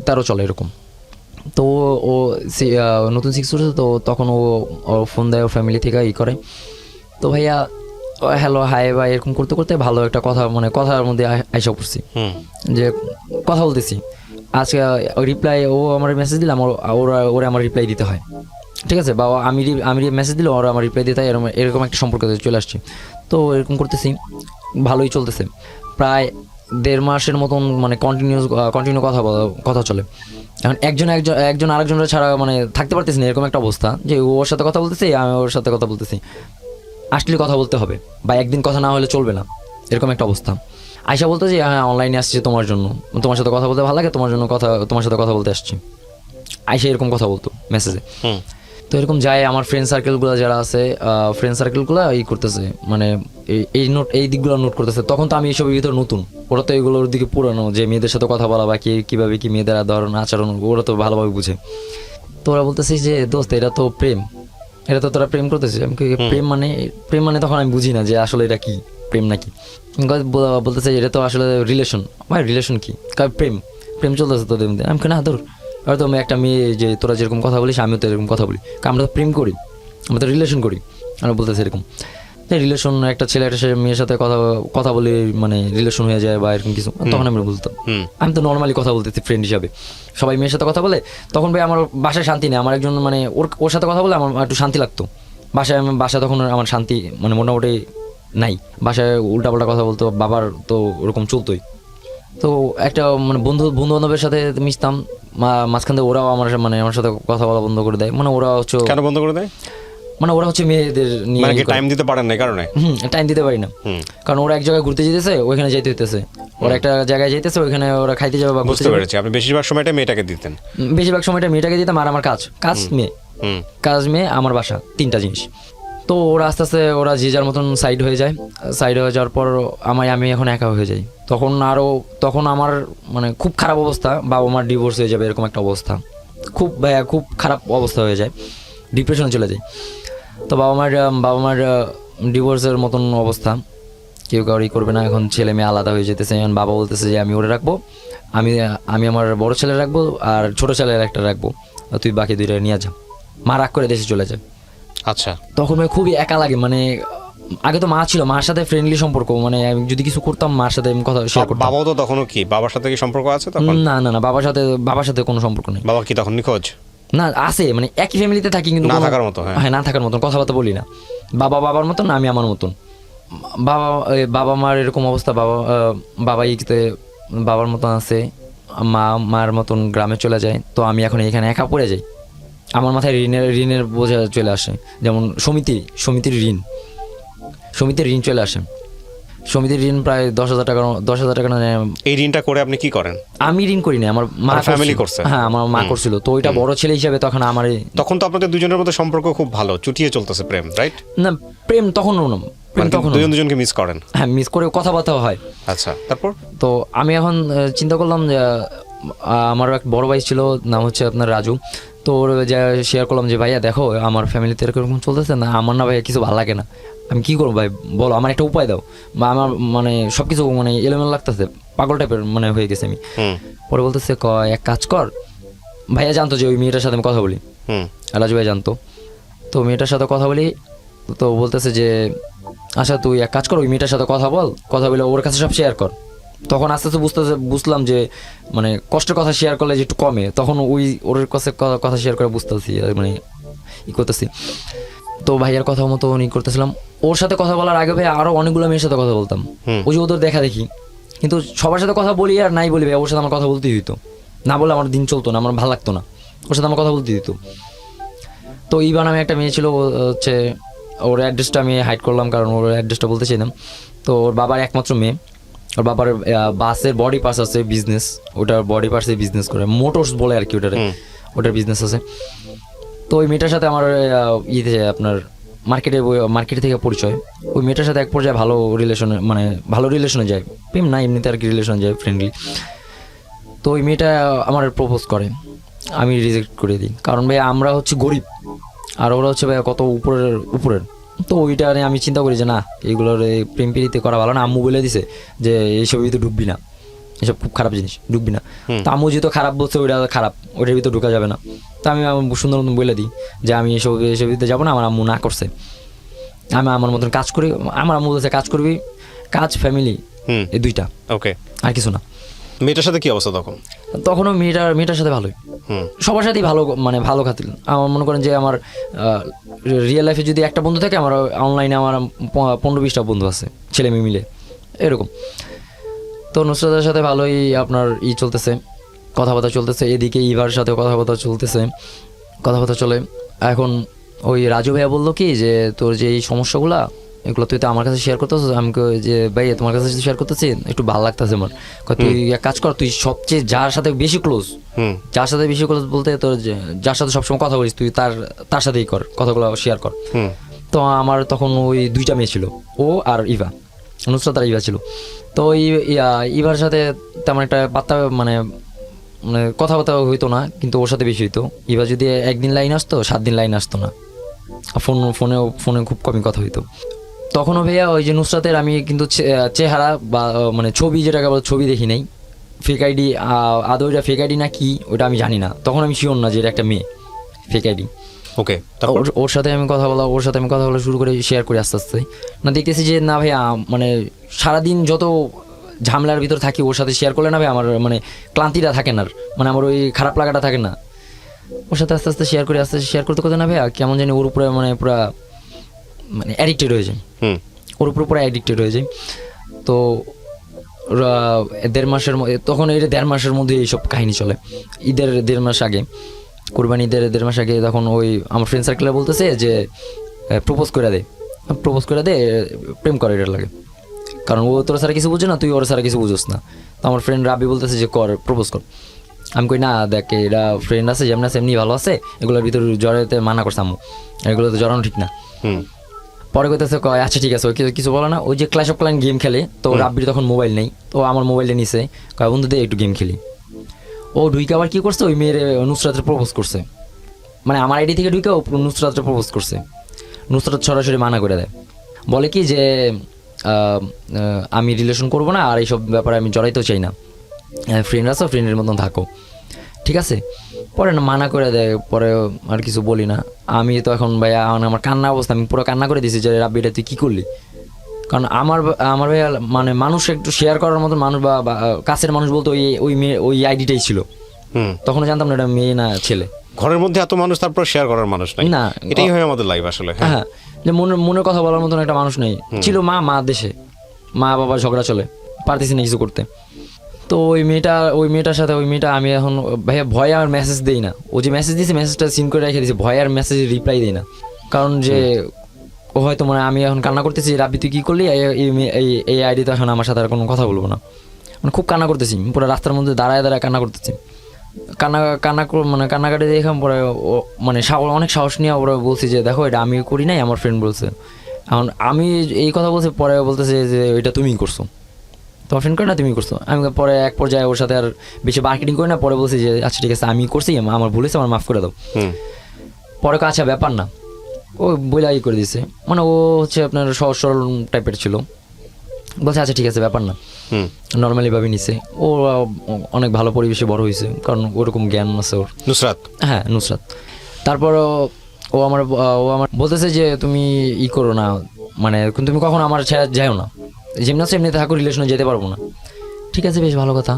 13 চলে এরকম। তো ও নতুন 6 উঠেছে, তো তখন ও ফোন দেয়, ওর ফ্যামিলি থেকে করে। তো ভাইয়া হ্যালো হাই বা এরকম করতে করতে ভালো একটা কথা, মানে কথার মধ্যে আইসা পড়ছি, যে কথা বলতেছি। আজকে রিপ্লাই, ও আমার মেসেজ দিলাম, ওরা আমার রিপ্লাই দিতে হয়, ঠিক আছে, বা আমি মেসেজ দিলে ওরা আমার রিপ্লাই দিতে হয়, এরকম একটা সম্পর্ক চলে আসছে। তো এরকম করতেছি, ভালোই চলতেছে, প্রায় 1.5 মাসের মতন, মানে কন্টিনিউ কথা চলে। এখন একজন আরেকজনের ছাড়া মানে থাকতে পারতেছি না, এরকম একটা অবস্থা যে ওর সাথে কথা বলতেছি, আমি ওর সাথে কথা বলতেছি। আসলে কথা বলতে হবে, বা একদিন কথা না হলে চলবে না, এরকম একটা অবস্থা। আয়শা বলতো যে হ্যাঁ অনলাইনে আসছি তোমার জন্য, তোমার সাথে কথা বলতে ভালো লাগে, তোমার সাথে কথা বলতে আসছি। আয়শা এরকম কথা বলতো মেসেজে। তো এরকম যায় আমার ফ্রেন্ড সার্কেলগুলো যারা আছে, ফ্রেন্ড সার্কেলগুলো এই করতেছে, মানে এই দিকগুলো নোট করতেছে। তখন তো আমি এইসবের ভিতরে নতুন, ওরা তো এগুলোর দিকে পুরানো, যে মেয়েদের সাথে কথা বলা বা কীভাবে কি মেয়েদের ধরন আচরণ ওরা তো ভালোভাবে বুঝে। তো ওরা বলতেছে যে দোস্ত এটা তো প্রেম, এটা তো তোরা প্রেম করতেছিস। আমি প্রেম মানে তখন আমি বুঝি না যে আসলে এটা কি প্রেম নাকি। বলতেছে এটা তো আসলে রিলেশন। ভাই রিলেশন কি? প্রেম চলতেছে তোদের মধ্যে। আমি না তোর আর তো একটা মেয়ে, যে তোরা যেরকম কথা বলিস আমিও তো এরকম কথা বলি, আমরা তো প্রেম করি, আমরা তো রিলেশন করি। আমরা বলতেছি এরকম রিলেশন, একটা ছেলে একটা মেয়ের সাথে কথা বলে মানে রিলেশন হয়ে যায় বা এরকম কিছু। তখন আমরা বলতাম আমি তো নর্মালি কথা বলতেছি ফ্রেন্ড হিসাবে, সবাই মেয়ের সাথে কথা বলে। তখন ভাই আমার বাসায় শান্তি নেই, আমার একজন মানে ওর সাথে কথা বলে আমার একটু শান্তি লাগতো। বাসায় তখন আমার শান্তি মানে মোটামুটি নাই, বাসায় উল্টাপাল্টা কথা বলতো, বাবার তো ওরকম চলতোই। তো একটা মানে বন্ধু বান্ধবের সাথে মিশতাম, মাঝখান থেকে ওরাও আমার সাথে কথা বলা বন্ধ করে দেয়। মানে ওরা হচ্ছে কেন বন্ধ করে দেয়? মানে ওরা হচ্ছে মেয়েদের নিয়ে টাইম দিতে পারেন না কারণে। টাইম দিতে পারি না, কারণ ওরা এক জায়গায় ঘুরতে যেতেছে, ওইখানে যাইতে হইতেছে, ওরা একটা জায়গায় যাইতেছে, ওইখানে ওরা খাইতে যাবে বা বুঝতে পেরেছি। আপনি বেশিরভাগ সময়টা মেয়েটাকে দিতেন? বেশিরভাগ সময়টা মেয়েটাকে দিতাম, আর আমার কাজ মেয়ে আমার বাসা, 3টা জিনিস। তো ওরা আস্তে আস্তে ওরা যে যার মতন সাইড হয়ে যাওয়ার পর আমি এখন একা হয়ে যাই। তখন আমার মানে খুব খারাপ অবস্থা, বাবা মার ডিভোর্স হয়ে যাবে এরকম একটা অবস্থা, খুব খারাপ অবস্থা হয়ে যায়, ডিপ্রেশনে চলে যায়। তো বাবা মার ডিভোর্সের মতন অবস্থা, কেউ কাউরি করবে না, এখন ছেলে মেয়ে আলাদা হয়ে যেতেছে। এখন বাবা বলতেছে যে আমি ওরে রাখবো, আমি আমার বড় ছেলে রাখবো আর ছোট ছেলের একটা রাখবো, তুই বাকি 2টা নিয়ে যা। মা রাগ করে দেশে চলে যায়। আচ্ছা। তখন ভাই খুবই একা লাগে, মানে আগে তো মা ছিল, মার সাথে ফ্রেন্ডলি সম্পর্ক, মানে আমি যদি কিছু করতাম মার সাথে আমি কথা শেয়ার করতাম। বাবাও তো তখনও কি বাবার সাথে কি সম্পর্ক আছে তখন? না, বাবার সাথে কোনো সম্পর্ক নেই। বাবা কি তখন নিখোঁজ? না, আছে, মানে একই ফ্যামিলিতে থাকি কিন্তু না থাকার মতো। হ্যাঁ, না থাকার মতন, কথাবার্তা বলি না। বাবার মতন, আমি আমার মতন। বাবা মার এরকম অবস্থা, বাবার মতন আছে, মার মতন গ্রামে চলে যায়। তো আমি এখন এখানে একা পড়ে যাই, আমার মাথায় ঋণের বোঝা চলে আসে। যেমন সমিতির ঋণ চলে আসে। সমিতির ঋণ প্রায় 10,000 টাকা। এই ঋণটা করে আপনি কি করেন? আমি ঋণ করি না, আমার মা ফ্যামিলি করছে। হ্যাঁ, আমার মা করছিল। তো ওইটা বড় ছেলে হিসাবে তখন তো আপনাদের দুজনের মধ্যে সম্পর্ক খুব ভালো, চুটিয়ে চলতেছে প্রেম, রাইট? না, প্রেম তখনও না, তখন দুজনকে মিস করেন? হ্যাঁ, মিস করে কথাবার্তা হয়। আচ্ছা, তারপর? তো আমি এখন চিন্তা করলাম যে আমার এক বড় ভাই ছিল, নাম হচ্ছে আপনার রাজু। তো ওর শেয়ার করলাম যে ভাইয়া দেখো আমার ফ্যামিলিতে এরকম চলতেছে না, আমার না ভাইয়া কিছু ভালো লাগে না, আমি কি করবো ভাই বলো, আমার একটা উপায় দাও। বা আমার মানে সবকিছু মানে এলোমেলো লাগতেছে, পাগল টাইপের মানে হয়ে গেছে আমি। পরে বলতেছে এক কাজ কর। ভাইয়া জানতো যে ওই মেয়েটার সাথে আমি কথা বলি, রাজু ভাই জানতো। তো মেয়েটার সাথে কথা বলি, তো বলতেছে যে আচ্ছা তুই এক কাজ কর, ওই মেয়েটার সাথে কথা বলে ওর কাছে সব শেয়ার কর। তখন আস্তে আস্তে বুঝলাম যে মানে কষ্টের কথা শেয়ার করলে যে একটু কমে, তখন ওর কাছে কথা শেয়ার করে বুঝতেছি, মানে করতেছি। তো ভাইয়ার কথা মতো করতেছিলাম। ওর সাথে কথা বলার আগে ভাই আরো অনেকগুলো মেয়ের সাথে কথা বলতাম, ওই যে ওদের দেখা দেখি। কিন্তু সবার সাথে কথা বলি আর নাই বলি ভাই, ওর সাথে আমার কথা বলতেই হইতো, না বলে আমার দিন চলতো না, আমার ভালো লাগতো না, ওর সাথে আমার কথা বলতে দিত। তো ইভান আমি একটা মেয়ে ছিল, হচ্ছে ওর অ্যাড্রেসটা আমি হাইড করলাম, কারণ ওর অ্যাড্রেসটা বলতে চাইলাম। তো ওর বাবার একমাত্র মেয়ে, ওর বাবার বাসের বডি পার্টস আছে বিজনেস, ওটার বডি পার্টসে বিজনেস করে, মোটরস বলে আর কি, ওটার বিজনেস আছে। তো ওই মেয়েটার সাথে আমার আপনার মার্কেটে থেকে পরিচয়। ওই মেয়েটার সাথে এক পর্যায়ে ভালো রিলেশনে যায়, প্রেম না এমনিতে আর কি, রিলেশনে যায় ফ্রেন্ডলি। তো ওই মেয়েটা আমার প্রপোজ করে, আমি রিজেক্ট করে দিই, কারণ ভাই আমরা হচ্ছে গরিব আর ওরা হচ্ছে ভাই কত উপরের। তো ওইটা নিয়ে আমি চিন্তা করি যে না, এইগুলোর প্রেম প্রীতি করা ভালো না। আম্মু বলে দিছে যে এইসব ভিতরে ঢুকবি না, এসব খুব খারাপ জিনিস, ঢুকবি না। তো আম্মু যেহেতু খারাপ বলছে, ওইটা খারাপ, ওইটার ভিতরে ঢুকা যাবে না। তো আমি সুন্দর মতন বলে দিই যে আমি এসব ভিতরে যাবো না, আমার আম্মু না করছে, আমি আমার মতন কাজ করি। আমার আম্মু বলছে কাজ করবি, কাজ ফ্যামিলি এই 2টা, ওকে, আর কিছু না। মেয়েটার সাথে কি অবস্থা তখনও মেয়েটার সাথে ভালোই, সবার সাথেই ভালো খাতির। আমার মনে করেন যে আমার রিয়েল লাইফে যদি একটা বন্ধু থাকে, আমার অনলাইনে আমার 15-20টা বন্ধু আছে, ছেলে মেয়ে মিলে এরকম। তো নুসরাতের সাথে ভালোই আপনার চলতেছে, কথাবার্তা চলতেছে। এদিকে ইভার সাথে কথাবার্তা চলে। এখন ওই রাজু ভাইয়া বললো কি যে তোর যে এই সমস্যাগুলা এগুলো তুই তো আমার কাছে শেয়ার করতেছ, আমি কই যে ভাই তোমার কাছে শেয়ার করতেছি একটু ভালো লাগতেছে আমার। তুই এক কাজ কর, তুই সবচেয়ে যার সাথে বেশি ক্লোজ, যার সাথে বেশি ক্লোজ বলতে তোর যার সাথে সবসময় কথা বলিস তুই তার সাথেই কর, কথাগুলো শেয়ার কর। তো আমার তখন ওই 2টা মেয়ে ছিল, ও আর ইভা, নুসরাত আর ইভা ছিল। তো ওই ইভার সাথে তেমন একটা পাত্তা মানে মানে কথাবার্তা হইতো না, কিন্তু ওর সাথে বেশি হইতো। ইভা যদি একদিন লাইন আসতো 7 দিন লাইন আসতো না, ফোনে খুব কমই কথা হইতো। তখনও ভাইয়া ওই যে নুসরাতের আমি কিন্তু চেহারা বা মানে ছবি যেটাকে বলে ছবি দেখি নাই, ফেক আইডি আদৌ এটা ফেক আইডি না কি ওটা আমি জানি না, তখন আমি শিওর না যে এটা একটা মেয়ে ফেক আইডি। ওকে, ওর সাথে আমি কথা বলা শুরু করে শেয়ার করি আস্তে আস্তে। না দেখতেছি যে না ভাইয়া মানে সারাদিন যত ঝামেলার ভিতর থাকি ওর সাথে শেয়ার করলে না ভাই আমার মানে ক্লান্তিটা থাকে না, মানে আমার ওই খারাপ লাগাটা থাকে না। ওর সাথে আস্তে আস্তে শেয়ার করতে করতে না ভাইয়া কেমন জানি ওর উপরে মানে পুরা মানে অ্যাডিক্টেড হয়ে যায়, ওর উপরে পুরো অ্যাডিক্টেড হয়ে যায়। তো 1.5 মাসের তখন এটা 1.5 মাসের মধ্যে এইসব কাহিনী চলে। ঈদের 1.5 মাস আগে, কোরবানি ঈদের 1.5 মাস আগে তখন ওই আমার ফ্রেন্ড সার্কেলে বলতেছে যে প্রপোজ করে দে, প্রেম করে এটার লাগে, কারণ ও তোর সারা কিছু বুঝে না, তুই ওর সারা কিছু বুঝোস না। তো আমার ফ্রেন্ড রাবি বলতেছে যে প্রপোজ কর। আমি কই না দেখ এরা ফ্রেন্ড আছে যেমন আছে এমনি ভালো আছে, এগুলোর ভিতরে জড়াতে মানা করছে আম্মু, এগুলোতে জড়ানো ঠিক না। পরে কইতেছে কয় আচ্ছা ঠিক আছে, ওই কিছু বলে না। ওই যে ক্ল্যাশ অফ ক্ল্যান গেম খেলে, তো রাব্বির তখন মোবাইল নেই, তো আমার মোবাইলে নিছে, কয় বন্ধু দে একটু গেম খেলি। ও ঢুইকে আবার কি করছে, ওই মেয়ের নুসরাতের প্রপোজ করছে, মানে আমার আইডি থেকে ঢুকে ও নুসরাতের প্রপোজ করছে। নুসরাত সরাসরি মানা করে দেয়, বলে কি যে আমি রিলেশন করবো না আর এইসব ব্যাপারে আমি জড়াইতেও চাই না, ফ্রেন্ড আছো ফ্রেন্ডের মতন থাকো, ঠিক আছে। পরে না মানা করে দেয়, পরে আর কিছু বলি না। আমি তো এখন ভাইয়া আমার কান্না অবস্থা, আমি পুরো কান্না করে দিয়েছি যে রাব্বিটা তুই কী করলি। কারণ আমার ভাইয়া মানে মানুষ একটু শেয়ার করার মতো মানুষ বা কাছের মানুষ বলতে ওই মেয়ে ওই আইডিটাই ছিল। তখন জানতাম না এটা মেয়ে না ছেলে। ঘরের মধ্যে এত মানুষ, তারপর শেয়ার করার মানুষ নাই না, এটাই হয় আমাদের লাইফ আসলে। হ্যাঁ, যে মনের কথা বলার মতন একটা মানুষ নেই ছিল। মা দেশে, মা বাবার ঝগড়া চলে, পারতেছি না কিছু করতে। তো ওই মেয়েটার সাথে আমি এখন ভাইয়া ভয়ে আর মেসেজ দিই না। ও যে মেসেজ দিয়েছে মেসেজটা সিন করে রেখে দিয়েছে, ভয়ে আর মেসেজে রিপ্লাই দিই না, কারণ যে ও হয়তো মানে আমি এখন কান্না করতেছি রাব্বি তুই কী করলি, এই আইডি তো এখন আমার সাথে আর কোনো কথা বলবো না। মানে খুব কান্না করতেছি, পুরো রাস্তার মধ্যে দাঁড়ায় কান্না করতেছি, কান্নাকাটি দেখলাম। পরে ও মানে অনেক সাহস নিয়ে ওরা বলছি যে দেখো এটা আমি করি নাই, আমার ফ্রেন্ড বলছে। এখন আমি এই কথা বলছি, পরে বলতেছে যে এটা তুমিই করছো, তোমার ফ্রেন্ড করে না তুমি করছো। আমি পরে এক পর্যায়ে ওর সাথে আর বেশি মার্কেটিং করি না, পরে বলছি যে আচ্ছা ঠিক আছে আমি করছি, আমার ভুল হয়েছে, আমার মাফ করে দাও। পরে আচ্ছা ব্যাপার না, ও বইলাই করে দিছে, মানে ও হচ্ছে আপনার সহজ সরল টাইপের ছিল, বলছে আচ্ছা ঠিক আছে ব্যাপার না, নর্মালি ভাবে নিছে। ও অনেক ভালো পরিবেশে বড় হয়েছে, কারণ ওরকম জ্ঞান আছে ওর। নুসরাত, হ্যাঁ নুসরাত। তারপর ও আমার বলতেছে যে তুমি করো না, মানে তুমি কখনো আমার ছেড়ে যাও না, যেমনি আছে এমনিতে থাকো, রিলেশনে যেতে পারবো না। ঠিক আছে বেশ ভালো কথা।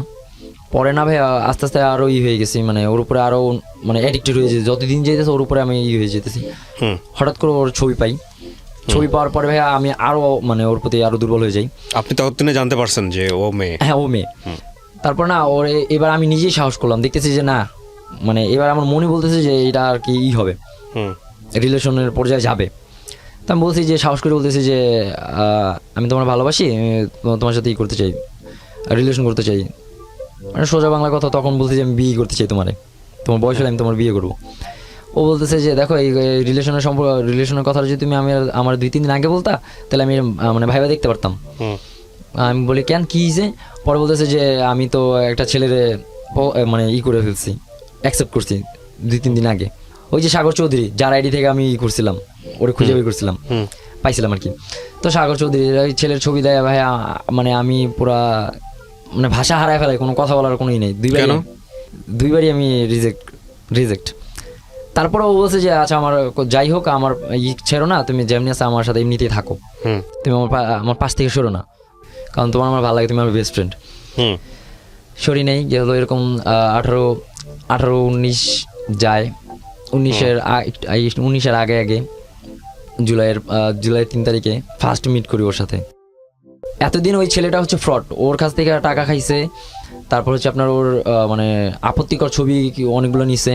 পরে না ভাই আস্তে আস্তে আরও হয়ে গেছি, মানে ওর উপরে আরও মানে অ্যাডিক্টেড হয়ে যেতে, যতদিন যেতেছে ওর উপরে আমি হয়ে যেতেছি। হঠাৎ করে ওর ছবি পাওয়ার পরে ভাই আমি আরও মানে ওর প্রতি আরও দুর্বল হয়ে যাই। আপনি ততদিনে জানতে পারছেন যে ও মেয়ে? হ্যাঁ ও মেয়ে। তারপর না ওর এবার আমি নিজেই সাহস করলাম, দেখতেছি যে না মানে এবার আমার মনে বলতেছে যে এটা আর কি হবে, রিলেশনের পর্যায়ে যাবে। তো আমি বলছি যে সাহস করে বলতেছি যে আমি তোমার ভালোবাসি, তোমার সাথে করতে চাই, রিলেশন করতে চাই, মানে সোজা বাংলা কথা। তখন বলছি যে আমি বিয়ে করতে চাই, তোমার বয়স হলে আমি তোমার বিয়ে করবো। ও বলতেছে যে দেখো এই রিলেশনের কথা যদি তুমি আমার 2-3 দিন আগে বলতা তাহলে আমি মানে ভাইবা দেখতে পারতাম। আমি বলি কেন কি হয়েছে? পরে বলতেছে যে আমি তো একটা ছেলেরে মানে করে ফেলছি, অ্যাকসেপ্ট করছি 2-3 দিন আগে। ওই যে সাগর চৌধুরী যার আইডি থেকে আমি করছিলাম, ওরে খুঁজে বের করছিলাম, পাইছিলাম আর কি। তো সাগর চৌধুরী ওই ছেলের ছবি দেয় ভাই, মানে আমি পুরা মানে ভাষা হারায় ফেলাই, কোনো কথা বলার কোনোই নেই। দুইবারই আমি রিজেক্ট। তারপরে ও বলছে যে আচ্ছা আমার যাই হোক, আমার ছেড়ো না, তুমি যেমনি আছে আমার সাথে এমনিতেই থাকো, তুমি আমার পাশ থেকে সরো না, কারণ তোমার আমার ভালো লাগে, তুমি আমার বেস্ট ফ্রেন্ড। সরি নেই যেহেতু এরকম 18-19 যায়, 19-এর আগে জুলাইয়ের 3 তারিখে ফার্স্ট মিট করি ওর সাথে। এতদিন ওই ছেলেটা হচ্ছে ফ্রড, ওর কাছ থেকে টাকা খাইছে, তারপর হচ্ছে আপনার ওর মানে আপত্তিকর ছবি অনেকগুলো নিছে,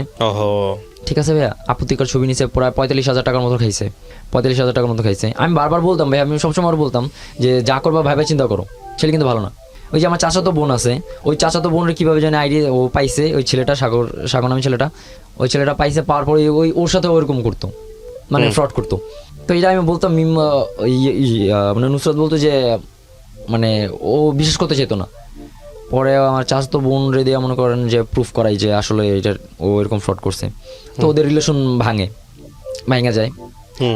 ঠিক আছে ভাইয়া, আপত্তিকর ছবি নিছে, প্রায় 45,000 টাকার মতো খাইছে, 45,000 টাকার মতো খাইছে। আমি বারবার বলতাম ভাই, আমি সবসময় বলতাম যে যা করবা ভাইবা চিন্তা করো, ছেলে কিন্তু ভালো না। ওই যে আমার চাচাতো বোন আছে, ওই চাচাতো বোনের কীভাবে জানি আইডিয়া ও পাইছে, ওই ছেলেটা সাগর নামে ছেলেটা, ওই ছেলেটা পাইছে, পাওয়ার পরে ওই ওর সাথে ওরকম করতো, মানে ফ্রড করতো। তো এটা আমি বলতাম মানে নুসরাত বলতো যে মানে ও বিশ্বাস করতে চাইতো না। পরে আমার চাচাতো বোন রেডি মনে করেন যে প্রুফ করাই যে আসলে এটা ও এরকম ফ্রড করছে। তো ওদের রিলেশন ভাঙা যায়।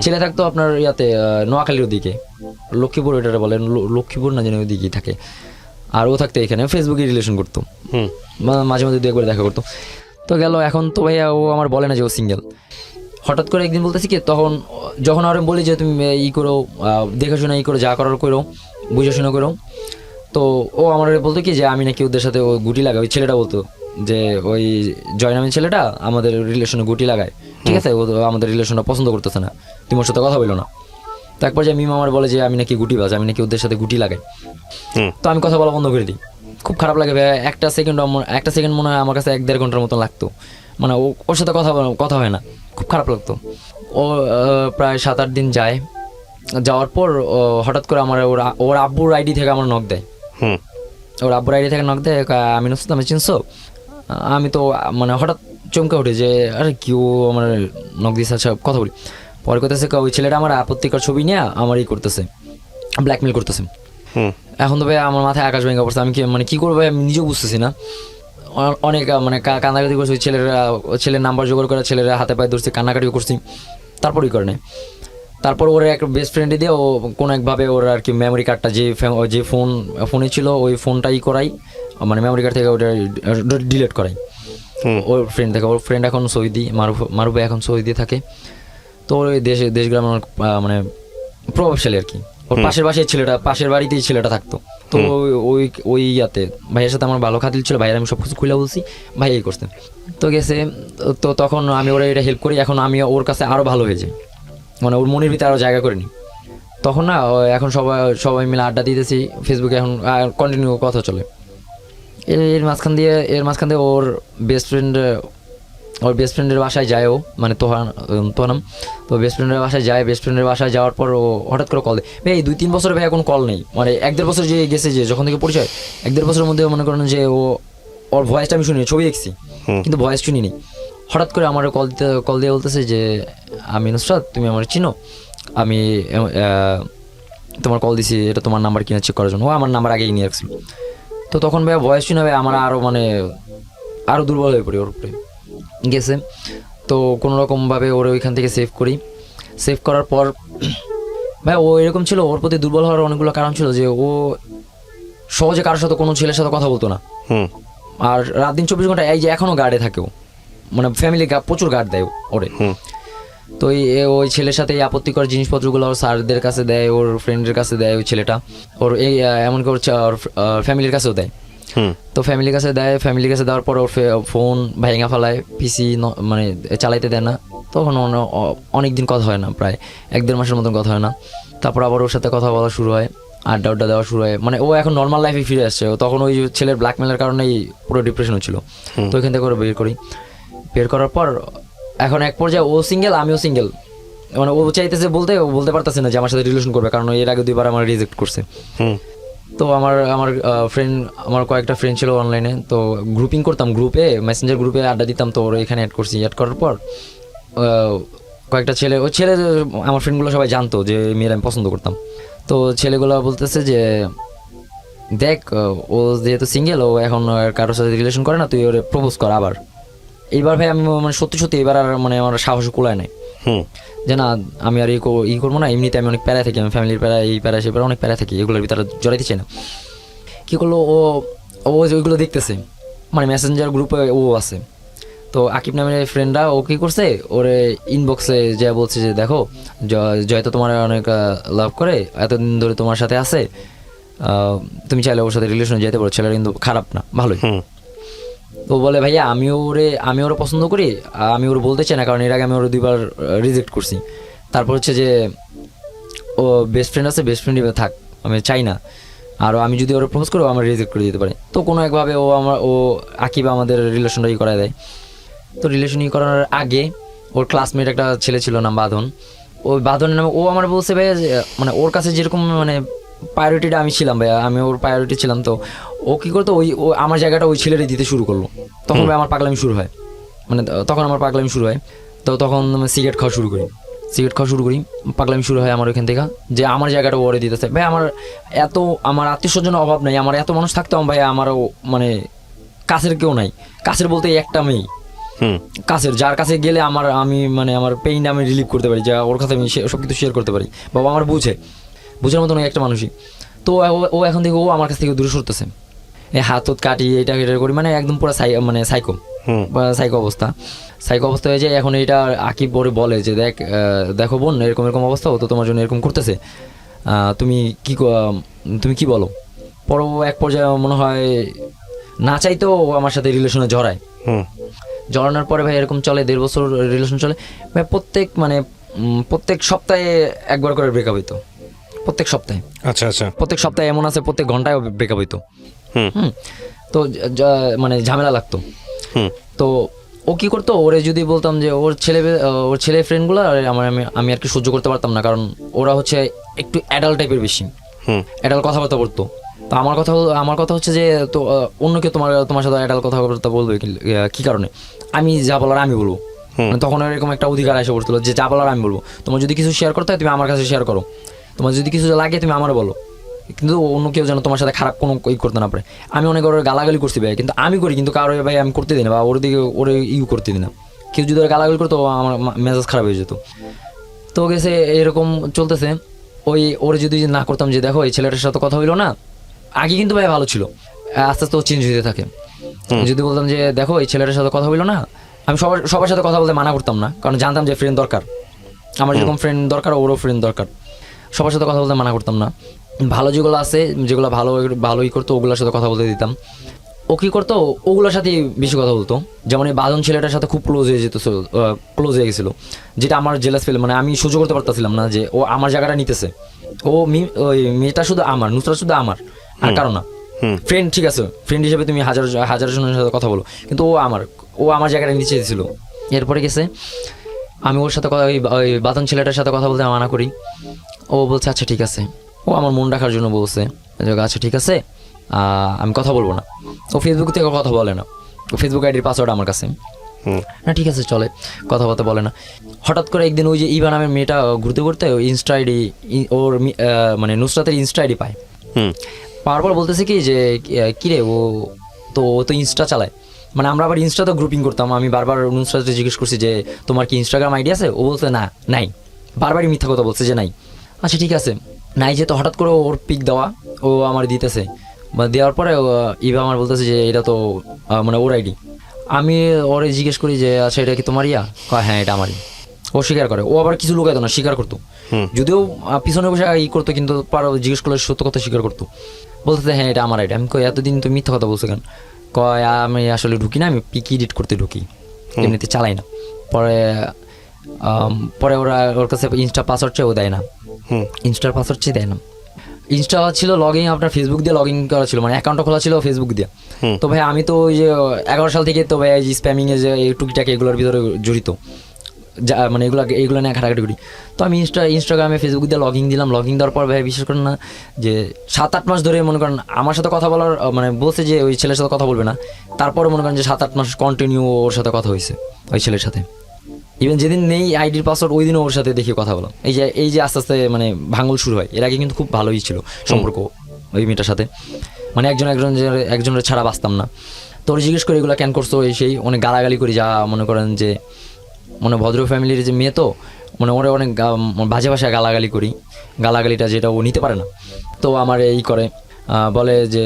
ছেলে থাকতো আপনার ইয়াতে নোয়াখালীর ওদিকে, লক্ষ্মীপুর ওইটা বলেন, লক্ষ্মীপুর না জানি ওইদিকেই থাকে। আর ও থাকতো এখানে, ফেসবুকে রিলেশন করতো, মাঝে মাঝে 2-1 বার দেখা করতো। তো গেল, এখন তো ভাইয়া ও আমার বলে না যে ও সিঙ্গেল। হঠাৎ করে একদিন বলতেছি কি, তখন যখন আর বলি যে তুমি করো, দেখাশোনা করো, যা করার করো, বুঝে শুনে করো। তো ও আমার বলতো কি যে আমি নাকি ওদের সাথে ও গুটি লাগাই। ওই ছেলেটা বলতো যে ওই জয়নামের ছেলেটা আমাদের রিলেশনে গুটি লাগায়, ঠিক আছে, ও আমাদের রিলেশনটা পছন্দ করতেছে না, তুমি ওর সাথে কথা বলো না। তারপর যে মিম আমার বলে যে আমি নাকি গুটি বাজ, আমি নাকি ওদের সাথে গুটি লাগাই। তো আমি কথা বলা বন্ধ করে দিই। খুব খারাপ লাগে ভাই, একটা সেকেন্ড মনে হয় আমার কাছে 1-1.5 ঘন্টার মতো লাগতো, মানে ওর সাথে কথা হয় না, খুব খারাপ লাগতো। ও প্রায় 7-8 দিন যায়, যাওয়ার পর হঠাৎ করে আমার ওর আব্বুর আইডি থেকে আমার নক দেয়। ওর আব্বুর আইডি থেকে নক দেয়, আমি নুসরাত, আমি চিনছো? আমি তো মানে হঠাৎ চমকে উঠে যে আরে কি, ও আমার নক দিয়েছে, আচ্ছা কথা বলি। পরে করতেছে ওই ছেলেটা আমার আপত্তিকর ছবি নিয়ে আমার করতেছে, ব্ল্যাকমেল করতেছে। এখন তো ভাই আমার মাথায় আকাশ ভেঙে পড়ছে, আমি কি করবো ভাই, আমি নিজেও বুঝতেছি না। অনেক মানে কান্নাকাটি করছি, ছেলের নাম্বার জোগাড় করে ছেলেরা হাতে পায়ে ধরছি, কান্নাকাটিও করছি, তারপরই করে নেই। তারপর ওর এক বেস্ট ফ্রেন্ডে দিয়ে ও কোনো একভাবে ওর আর কি মেমোরি কার্ডটা যে ফোনে ছিল ওই ফোনটাই করাই, মানে মেমোরি কার্ড থেকে ওটা ডিলিট করাই ওর ফ্রেন্ড থেকে। ওর ফ্রেন্ড এখন সৌদি, মারুফ এখন সৌদি থাকে। তো ওর ওই দেশ গ্রামের মানে প্রভাবশালী আর কি। ওর পাশের বাড়িতেই ছেলেটা থাকতো। তো ওই ইয়াতে ভাইয়ের সাথে আমার ভালো খাতির ছিল, ভাইয়ের আমি সব কিছু খুলে বলছি, ভাই এই করতেন। তো গেছে, তো তখন আমি ওরা এটা হেল্প করি, এখন আমি ওর কাছে আরও ভালো হয়ে যাই, মানে ওর মনের ভিতরে আরও জায়গা করে নিই। তখন না এখন সবাই মিলে আড্ডা দিতেছি ফেসবুকে, এখন কন্টিনিউ কথা চলে। এর মাঝখান দিয়ে ওর বেস্ট ফ্রেন্ডের বাসায় যায় ও, মানে তোহানাম। তো বেস্ট ফ্রেন্ডের বাসায় যাওয়ার পর ও হঠাৎ করে কল দেয়। ভাই 2-3 বছরে ভাই এখন কল নেই, মানে 1-1.5 বছর যে গেছে, যে যখন থেকে পরিচয় 1-1.5 বছরের মধ্যে মনে করেন যে ওর ভয়েসটা আমি শুনি, ছবি দেখছি কিন্তু ভয়েস শুনিনি। হঠাৎ করে আমার কল দিয়ে বলতেছে যে আমি নুসরাত, তুমি আমার চিনো, আমি তোমার কল দিছি, এটা তোমার নাম্বার কিনা চেক করার জন্য। ও আমার নাম্বার আগেই নিয়ে রাখছিল। তো তখন ভাই ভয়েস শুনে ভাই আমার আরও দুর্বল হয়ে পড়ি ওর উপরে গেছে। তো কোনো রকমভাবে ওর ওইখান থেকে সেভ করার পর ভাই ও এরকম ছিল, ওর প্রতি দুর্বল হওয়ার অনেকগুলো কারণ ছিল, যে ও সহজে কারোর সাথে, কোনো ছেলের সাথে কথা বলতো না। আর রাত দিন 24 ঘন্টা এই যে এখনও গার্ডে থাকে ও, মানে ফ্যামিলি প্রচুর গার্ড দেয় ওরে। তো ওই ছেলের সাথে এই আপত্তিকর জিনিসপত্রগুলো ওর স্যারদের কাছে দেয়, ওর ফ্রেন্ডের কাছে দেয় ওই ছেলেটা, ওর এই এমনকি ওর ফ্যামিলির কাছেও দেয়। তো ফ্যামিলির কাছে দেওয়ার পর ওর ফোন ভাঙা ফেলায়, পিসি মানে চালাইতে দেয় না। তখন অনেক দিন কথা হয় না, প্রায় 1-1.5 মাসের মতন কথা হয় না। তারপর আবার ওর সাথে কথা বলা শুরু হয়, আড্ডা দেওয়া শুরু হয়, মানে ও এখন নর্মাল লাইফে ফিরে আসছে। তখন ওই ছেলের ব্ল্যাকমেলের কারণেই পুরো ডিপ্রেশন হচ্ছিল। তো ওইখান থেকে বের করার পর এখন এক পর্যায়ে ও সিঙ্গেল, আমিও সিঙ্গেল, মানে ও চাইতেছে ও বলতে পারতেছে না যে আমার সাথে রিলেশন করবে, কারণ এর আগে 2বার আমার রিজেক্ট করছে। তো আমার কয়েকটা ফ্রেন্ড ছিল অনলাইনে, তো গ্রুপিং করতাম, মেসেঞ্জার গ্রুপে আড্ডা দিতাম। তো ওরা এখানে অ্যাড করার পর কয়েকটা ছেলে আমার ফ্রেন্ডগুলো সবাই জানতো যে মেয়েরা আমি পছন্দ করতাম। তো ছেলেগুলো বলতেছে যে দেখ, ও যেহেতু সিঙ্গেল, ও এখন কারোর সাথে রিলেশন করে না, তুই ওরে প্রপোজ কর আবার। এইবার ভাই আমি মানে সত্যি এবার আর মানে আমার সাহস কুলায় নাই যে না, আমি আর করবো না। এমনিতে আমি অনেক প্যারা থাকি, আমি ফ্যামিলির প্যারা, এই প্যারা সেই প্যারা, অনেক প্যারা থাকি, এগুলোর ভিতরে জড়াইতে চাই না। কী করলো ও ওইগুলো দেখতেছে, মানে মেসেঞ্জার গ্রুপে ও আছে। তো আকিব নামের ফ্রেন্ডরা ও কী করছে, ওরে ইনবক্সে যা বলছে যে দেখো, জয় তো তোমার অনেক লাভ করে, এতদিন ধরে তোমার সাথে আছে, তুমি চাইলে ওর সাথে রিলেশনে যেতে পারো, ছেলেরা কিন্তু খারাপ না, ভালোই। তো বলে ভাইয়া আমি ওরা পছন্দ করি, আমি ওর বলতে চাই না, কারণ এর আগে আমি ওর 2বার রিজেক্ট করছি। তারপর হচ্ছে যে ও বেস্ট ফ্রেন্ড আছে, বেস্ট ফ্রেন্ড থাক, আমি চাই না। আর আমি যদি ওরা প্রপোজ করি, আমার রিজেক্ট করে দিতে পারে। তো কোনো একভাবে ও আকিব আমাদের রিলেশনটা করায় দেয়। তো রিলেশন করানোর আগে ওর ক্লাসমেট একটা ছেলে ছিল নাম বাঁধন, ওই বাঁধনের নামে ও আমার বলছে ভাইয়া যে মানে ওর কাছে যেরকম মানে প্রায়োরিটিটা আমি ছিলাম ভাইয়া, আমি ওর প্রায়োরিটি ছিলাম, তো ও কী করতো ও আমার জায়গাটা ওই ছেলেরই দিতে শুরু করলো। তখন ভাই আমার পাগলামি শুরু হয়, মানে তখন আমার পাগলামি শুরু হয়। তো তখন সিগারেট খাওয়া শুরু করি, পাগলামি শুরু হয় আমার ওইখান থেকে, যে আমার জায়গাটা ওরে দিতেছে। ভাই আমার আত্মীয় স্বজনের অভাব নাই, আমার এত মানুষ থাকতাম ভাই, আমারও মানে কাছের কেউ নাই, কাছের বলতে একটা মেয়ে কাছের, যার কাছে গেলে আমার পেইন আমি রিলিভ করতে পারি, যা ওর কাছে আমি সব কিছু শেয়ার করতে পারি। বাবা আমার বুঝার মতন একটা মানুষই। তো ও এখন থেকে ও আমার কাছ থেকে দূরে সরতেছে, হাত কাটি এটা করি, মানে একদম পুরো সাইকো অবস্থা হয়ে যায়। এখন এটা আকিব পরে বলে যে দেখো বোন, এরকম অবস্থা, ও তো তোমার জন্য এরকম করতেছে, তুমি কি বলো। পরে এক পর্যায়ে মনে হয় না চাইতেও ও আমার সাথে রিলেশনে জড়ানোর পরে ভাই এরকম চলে 1.5 বছর রিলেশন চলে ভাই। প্রত্যেক সপ্তাহে একবার করে ব্রেকআপ হইতো, প্রত্যেক সপ্তাহে। আচ্ছা আচ্ছা। প্রত্যেক সপ্তাহে এমন আছে প্রত্যেক ঘন্টায় ব্রেকআপ হইতো। তো মানে ঝামেলা লাগতো। তো ও কি করতো, ওরে যদি বলতাম যে ওর ছেলে ফ্রেন্ডগুলো আমি আর কি সহ্য করতে পারতাম না, কারণ ওরা হচ্ছে একটু অ্যাডাল্ট টাইপের বেশি, অ্যাডাল্ট কথাবার্তা বলতো। তো আমার কথা হচ্ছে যে তো অন্য কেউ তোমার সাথে অ্যাডাল্ট কথাবার্তা বলবে কি কারণে, আমি যা বলার আমি বলবো। মানে তখন এরকম একটা অধিকার এসে পড়ছিল যে যা বলার আমি বলবো, তোমার যদি কিছু শেয়ার করতে হয় তুমি আমার কাছে শেয়ার করো, তোমার যদি কিছু লাগে তুমি আমার বলো, কিন্তু অন্য কেউ যেন তোমার সাথে খারাপ কোনো করতে না পারে। আমি অনেক ওর গালাগালি করছি ভাই, কিন্তু আমি করি, কিন্তু কারো ভাই আমি করতে দিই না, বা ওর দিকে ওরে করতে দিই না। কেউ যদি ওরা গালাগালি করতো আমার মেজাজ খারাপ হয়ে যেত। তো গেছে এরকম চলতেছে। ওরে যদি না করতাম যে দেখো এই ছেলেটার সাথে কথা হইলো না, আগে কিন্তু ভাই ভালো ছিল, আস্তে আস্তে ও চেঞ্জ হতে থাকে। যদি বলতাম যে দেখো এই ছেলেটার সাথে কথা হইলো না, আমি সবার সাথে কথা বলতে মানা করতাম না, কারণ জানতাম যে ফ্রেন্ড দরকার, আমার যেরকম ফ্রেন্ড দরকার ওরও ফ্রেন্ড দরকার। সবার সাথে কথা বলতে মানা করতাম না, ভালো যেগুলো আছে যেগুলো ভালোই করতো ওগুলোর সাথে কথা বলতে দিতাম। ও কী করতো, ওগুলোর সাথে বেশি কথা বলতো। যেমন এই বাঁধন ছেলেটার সাথে খুব ক্লোজ হয়ে গেছিলো, যেটা আমার জেলাস ফিল, মানে আমি সহ্য করতে পারতেছিলাম না যে ও আমার জায়গাটা নিতেছে। ওই মেয়েটা শুধু আমার, নুসরাত শুধু আমার, আর কারণ না। ফ্রেন্ড ঠিক আছে, ফ্রেন্ড হিসেবে তুমি হাজার জনের সাথে কথা বলো, কিন্তু ও আমার জায়গাটা নিচে ছিল। এরপরে গেছে আমি ওর সাথে ওই বাঁধন ছেলেটার সাথে কথা বলতে মানা করি। ও বলছে আচ্ছা ঠিক আছে, ও আমার মন রাখার জন্য বলছে আচ্ছা ঠিক আছে আমি কথা বলবো না। ও ফেসবুক থেকে কথা বলে না, ও ফেসবুক আইডির পাসওয়ার্ড আমার কাছে না, ঠিক আছে চলে, কথাবার্তা বলে না। হঠাৎ করে একদিন ওই যে ইভা নামের মেয়েটা ঘুরতে ঘুরতে ওই ইনস্টা আইডি ওর মানে নুসরাতের ইনস্টা আইডি পায়। পাওয়ার পর বলতেছে কি যে কিরে ও তো ইনস্টা চালায়, মানে আমরা আবার ইনস্টাতে গ্রুপিং করতাম। আমি বারবার নুসরাতকে জিজ্ঞেস করছি যে তোমার কি ইনস্টাগ্রাম আইডি আছে, ও বলছে না নাই, বারবারই মিথ্যা কথা বলছে যে নাই। আচ্ছা ঠিক আছে নাই, যে তো হঠাৎ করে ওর পিক দেওয়া ও আমার দিতেছে, দেওয়ার পরে ইভা আমার বলতেছে যে এটা তো মানে ওর আইডি। আমি ওরে জিজ্ঞেস করি যে আচ্ছা এটা কি তোমার হ্যাঁ এটা আমারই। ও স্বীকার করে, ও আবার কিছু লুকাইতো না, স্বীকার করতো, যদিও পিছনে বসে করতো, কিন্তু জিজ্ঞেস করলে সত্য কথা স্বীকার করতো, বলতে হ্যাঁ এটা আমার আইডি। আমি কই এতদিন তুমি মিথ্যা কথা বলছো কেন, কয় আমি আসলে ঢুকি না, আমি পিক এডিট করতে ঢুকি, এমনিতে চালাই না। পরে ওর কাছে ইনস্টা পাসওয়ার্ড চেয়েও দেয় না, ইনস্টার পাসওয়ার্ড চেয়ে দেয় না। ইনস্টা ছিল আপনার ফেসবুক দিয়ে লগ ইন করা ছিল, মানে অ্যাকাউন্টটা খোলা ছিল ফেসবুক দিয়ে। তো ভাই আমি তো ওই যে 11 সাল থেকে তো ভাই স্প্যামিং এ যে টুকিটাকি এগুলোর ভিতরে জড়িত, মানে এগুলো নিয়ে ঘাটাঘাটি করি। তো আমি ইনস্টাগ্রামে ফেসবুক দিয়ে লগ ইন দিলাম। লগ ইন দেওয়ার পর ভাই বিশ্বাস করেন না যে 7-8 মাস ধরে মনে করেন আমার সাথে কথা বলার মানে বলছে যে ওই ছেলের সাথে কথা বলবে না, তারপরে মনে করেন যে 7-8 মাস কন্টিনিউ ওর সাথে কথা হয়েছে ওই ছেলের সাথে। ইভেন যেদিন নেই আইডির পাসওয়ার্ড ওই দিনও ওর সাথে দেখে কথা বললাম। এই যে আস্তে আস্তে মানে ভাঙল শুরু হয়। এর আগে কিন্তু খুব ভালোই ছিল সম্পর্ক ওই মেয়েটার সাথে, মানে একজনের ছাড়া বাঁচতাম না। তো ওর জিজ্ঞেস করি এগুলো কেন করছো, সেই অনেক গালাগালি করি, যা মনে করেন যে মানে ভদ্র ফ্যামিলির যে মেয়ে তো মানে ওরা অনেক বাজে ভাষায় গালাগালি করি, গালাগালিটা যেটা ও নিতে পারে না। তো আমার এই করে বলে যে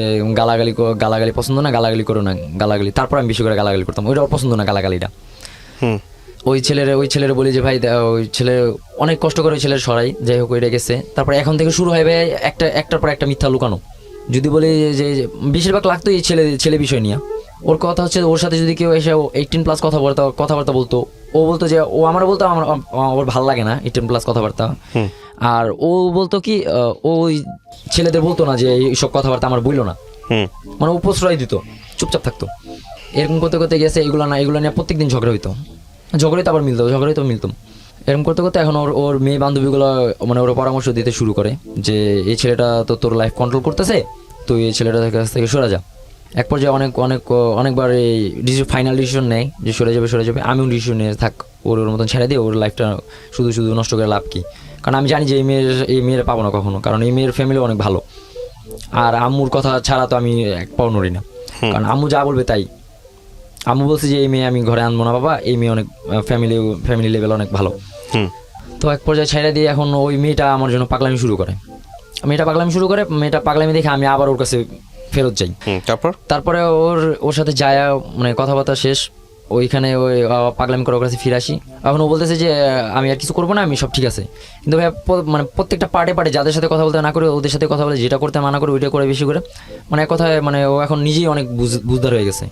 গালাগালি পছন্দ না, গালাগালি করো না গালাগালি। তারপর আমি বেশি করে গালাগালি করতাম, ওইটা পছন্দ না গালাগালিটা। ওই ছেলের বলি যে ভাই ওই ছেলে অনেক কষ্ট করে ওই ছেলের সরাই, যাই হোক ওইটা গেছে। তারপরে এখন থেকে শুরু হয় ভাই একটার পর একটা মিথ্যা লুকানো। যদি বলি যে বেশিরভাগ লাগতো এই ছেলে বিষয় নিয়ে। ওর কথা হচ্ছে ওর সাথে যদি কেউ এসে 18+ কথাবার্তা বলতো, ও বলতো যে ও আমার বলতো ওর ভালো লাগে না 18+ কথাবার্তা। আর ও বলতো কি ওই ছেলেদের বলতো না যে এইসব কথাবার্তা আমার বললো না, মানে ও প্রশ্রয় দিত, চুপচাপ থাকতো। এরকম করতে করতে গেছে, এগুলো নিয়ে প্রত্যেকদিন ঝগড়া হইতো, ঝগড়াই তো আবার মিলতো, ঝগড়াই তো মিলতাম। এরকম করতে করতে এখন ওর ওর মেয়ে বান্ধবীগুলো মানে ওরা পরামর্শ দিতে শুরু করে যে এই ছেলেটা তো তোর লাইফ কন্ট্রোল করতেছে, তুই এই ছেলেটার কাছ থেকে সরে যা। এক পর্যায়ে অনেকবার এই ফাইনাল ডিসিশন নেয় যে সরে যাবে। আমিও ডিসিশন নিয়ে থাক, ওর মতন ছেড়ে দিয়ে ওর লাইফটা শুধু নষ্ট করে লাভ কি। কারণ আমি জানি যে এই মেয়ের পাবো না কখনো, কারণ এই মেয়ের ফ্যামিলি অনেক ভালো। আর আম্মুর কথা ছাড়া তো আমি এক পাও নড়ি না, কারণ আম্মু যা বলবে তাই। আম্মু বলছে যে এই মেয়ে আমি ঘরে আনবো না বাবা, এই মেয়ে অনেক ফ্যামিলি লেভেল অনেক ভালো। তো এক পর্যায়ে ছেড়ে দিয়ে এখন ওই মেয়েটা আমার জন্য পাগলামি শুরু করে। মেয়েটা পাগলামি দেখে আমি আবার ওর কাছে ফেরত যাই। তারপরে ওর সাথে যায়, মানে কথাবার্তা শেষ, ওইখানে ওই পাগলামি করে ওর কাছে ফিরে আসি। এখন ও বলতেছে যে আমি আর কিছু করবো না, আমি সব ঠিক আছে। কিন্তু ভাই মানে প্রত্যেকটা পার্টে যাদের সাথে কথা বলতে না করে ওদের সাথে কথা বলে, যেটা করতে মানা করে ওইটা করে বেশি করে, মানে এক কথায় মানে ও এখন নিজেই অনেক বুঝদার হয়ে গেছে।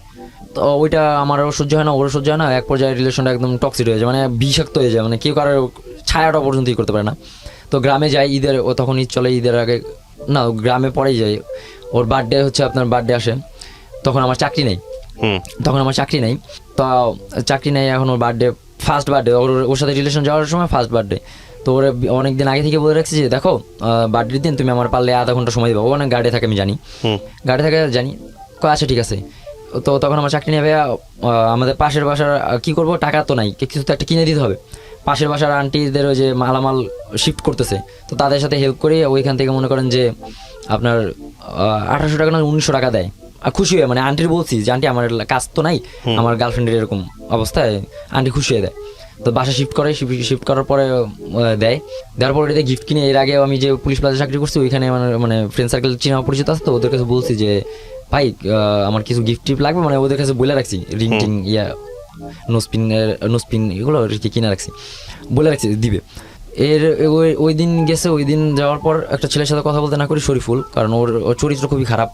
তো ওইটা আমার সহ্য হয় না, ওর সহ্য হয় না। এক পর্যায়ে রিলেশনটা একদম টক্সিক হয়ে যায়, মানে বিষাক্ত হয়ে যায়, মানে কেউ কারোর ছায়াটা পর্যন্তই করতে পারে না। তো গ্রামে যাই ঈদের, ও তখন ঈদ চলে, ঈদের আগে না গ্রামে পরেই যাই। ওর বার্থডে হচ্ছে আপনার বার্থডে আসে, তখন আমার চাকরি নেই। তো চাকরি নেই এখন। ওর ফার্স্ট বার্থডে, ওর সাথে রিলেশন যাওয়ার সময় ফার্স্ট বার্থডে। তো ওরা অনেকদিন আগে থেকে বলে রাখছি যে দেখো বার্থডের দিন তুমি আমার পারলে আধা ঘন্টা সময় দেবো। ও অনেক গাড়ি থাকে, আমি জানি জানি। আচ্ছা ঠিক আছে। তো তখন আমার চাকরি নেবে, আমাদের পাশের বাসার কি করব, টাকা তো নাই, কিছু তো একটা কিনে দিতে হবে। পাশের বাসার আন্টিদের ওই যে মালামাল শিফট করতেছে, তো তাদের সাথে হেল্প করি। ওইখান থেকে মনে করেন যে আপনার 1800 টাকা না 1900 টাকা দেয়। আর খুশি হয়ে, মানে আন্টির বলছি যে আন্টি আমার কাজ তো নাই, আমার গার্লফ্রেন্ডের এরকম অবস্থায়, আন্টি খুশি হয়ে দেয়। তো বাসা শিফট করার পরে দেওয়ার পরে এটাতে গিফট কিনে। এর আগে আমি যে পুলিশ প্লাজা চাকরি করছি ওইখানে মানে ফ্রেন্ড সার্কেল চিনা পরিচিত আছে, তো ওদের কাছে বলছি যে ভাই আমার কিছু গিফট টিফট লাগবে, মানে ওদের কাছে বলে রাখছি রিং টিং নোস্পিন এগুলো কিনে রাখছি, বলে রাখছি দিবে। ওই দিন গেছে, ওই দিন যাওয়ার পর একটা ছেলের সাথে কথা বলতে না করি, শরীফুল, কারণ ওর চরিত্র খুবই খারাপ,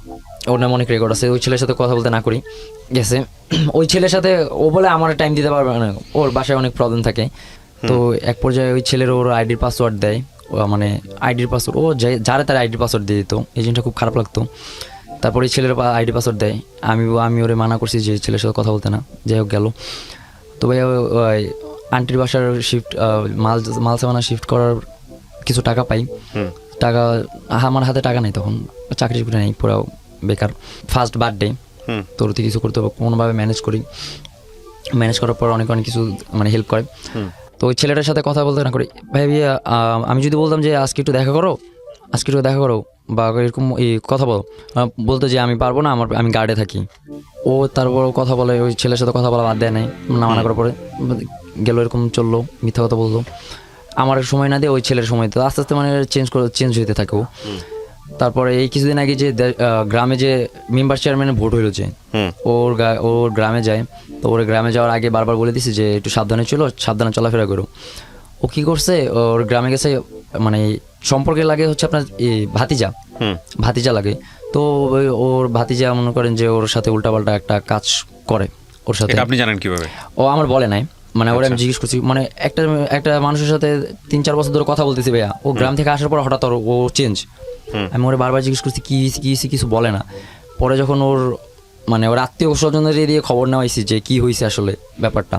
ওর নামে অনেক রেকর্ড আছে। ওই ছেলের সাথে কথা বলতে না করি গেছে। ওই ছেলের সাথে ও বলে আমার টাইম দিতে পারবে না, ওর বাসায় অনেক প্রবলেম থাকে। তো এক পর্যায়ে ওই ছেলের ওর আইডির পাসওয়ার্ড দেয়, মানে আইডির পাসওয়ার্ড ও যারা তার আইডির পাসওয়ার্ড দিয়ে দিত। এই জিনিসটা খুব খারাপ লাগতো। তারপরে এই ছেলের আইডি পাসওয়ার্ড দেয়, আমি ওরে মানা করছি যে ছেলের সাথে কথা বলতে না, যাই হোক গেল। তো ভাই ওই আন্টির বাসার মাল সামানা শিফট করার কিছু টাকা পাই। টাকা আমার হাতে টাকা নেই তখন, চাকরি নেই, পুরো বেকার। ফার্স্ট বার্থডে তোর তো কিছু করতে হবে, কোনোভাবে ম্যানেজ করার পর অনেক কিছু মানে হেল্প করে। তো ওই ছেলেটার সাথে কথা বলতে না করি ভাই, আমি যদি বলতাম যে আজকে একটু দেখা করো বা এরকম কথা বলতো যে আমি পারবো না, আমি গার্ডে থাকি। ও তারপর কথা বলে, ওই ছেলের সাথে কথা বলা বাদ দেয় নাই, না মানা করার পরে গেল, এরকম চললো, মিথ্যা কথা বললো। আমার সময় না দিয়ে ওই ছেলের সময় দিত, আস্তে আস্তে মানে চেঞ্জ হইতে থাকে ও। তারপরে এই কিছুদিন আগে যে গ্রামে যে মেম্বার চেয়ারম্যানের ভোট হইলো, যে ওর গ্রামে যায়। তো ওর গ্রামে যাওয়ার আগে বারবার বলে দিছি যে একটু সাবধানে সাবধানে চলাফেরা করো। ও কি করছে, ওর গ্রামে গেছে, মানে সম্পর্কে লাগে হচ্ছে আপনার ভাতিজা লাগে। তো ওর ভাতিজা মনে করেন যে ওর সাথে উল্টাপাল্টা একটা কাজ করে ওর সাথে। আপনি জানেন কিভাবে? ও আমার বলে নাই, মানে ওরা আমি জিজ্ঞেস করছি, মানে একটা মানুষের সাথে 3-4 বছর ধরে কথা বলতেছি ভাইয়া, ও গ্রাম থেকে আসার পর হঠাৎ ও চেঞ্জ। আমি ওরা বারবার জিজ্ঞেস করছি কিছু বলে না। পরে যখন ওর আত্মীয় স্বজনের দিয়ে খবর নেওয়া হয়েছে যে কি হয়েছে আসলে ব্যাপারটা,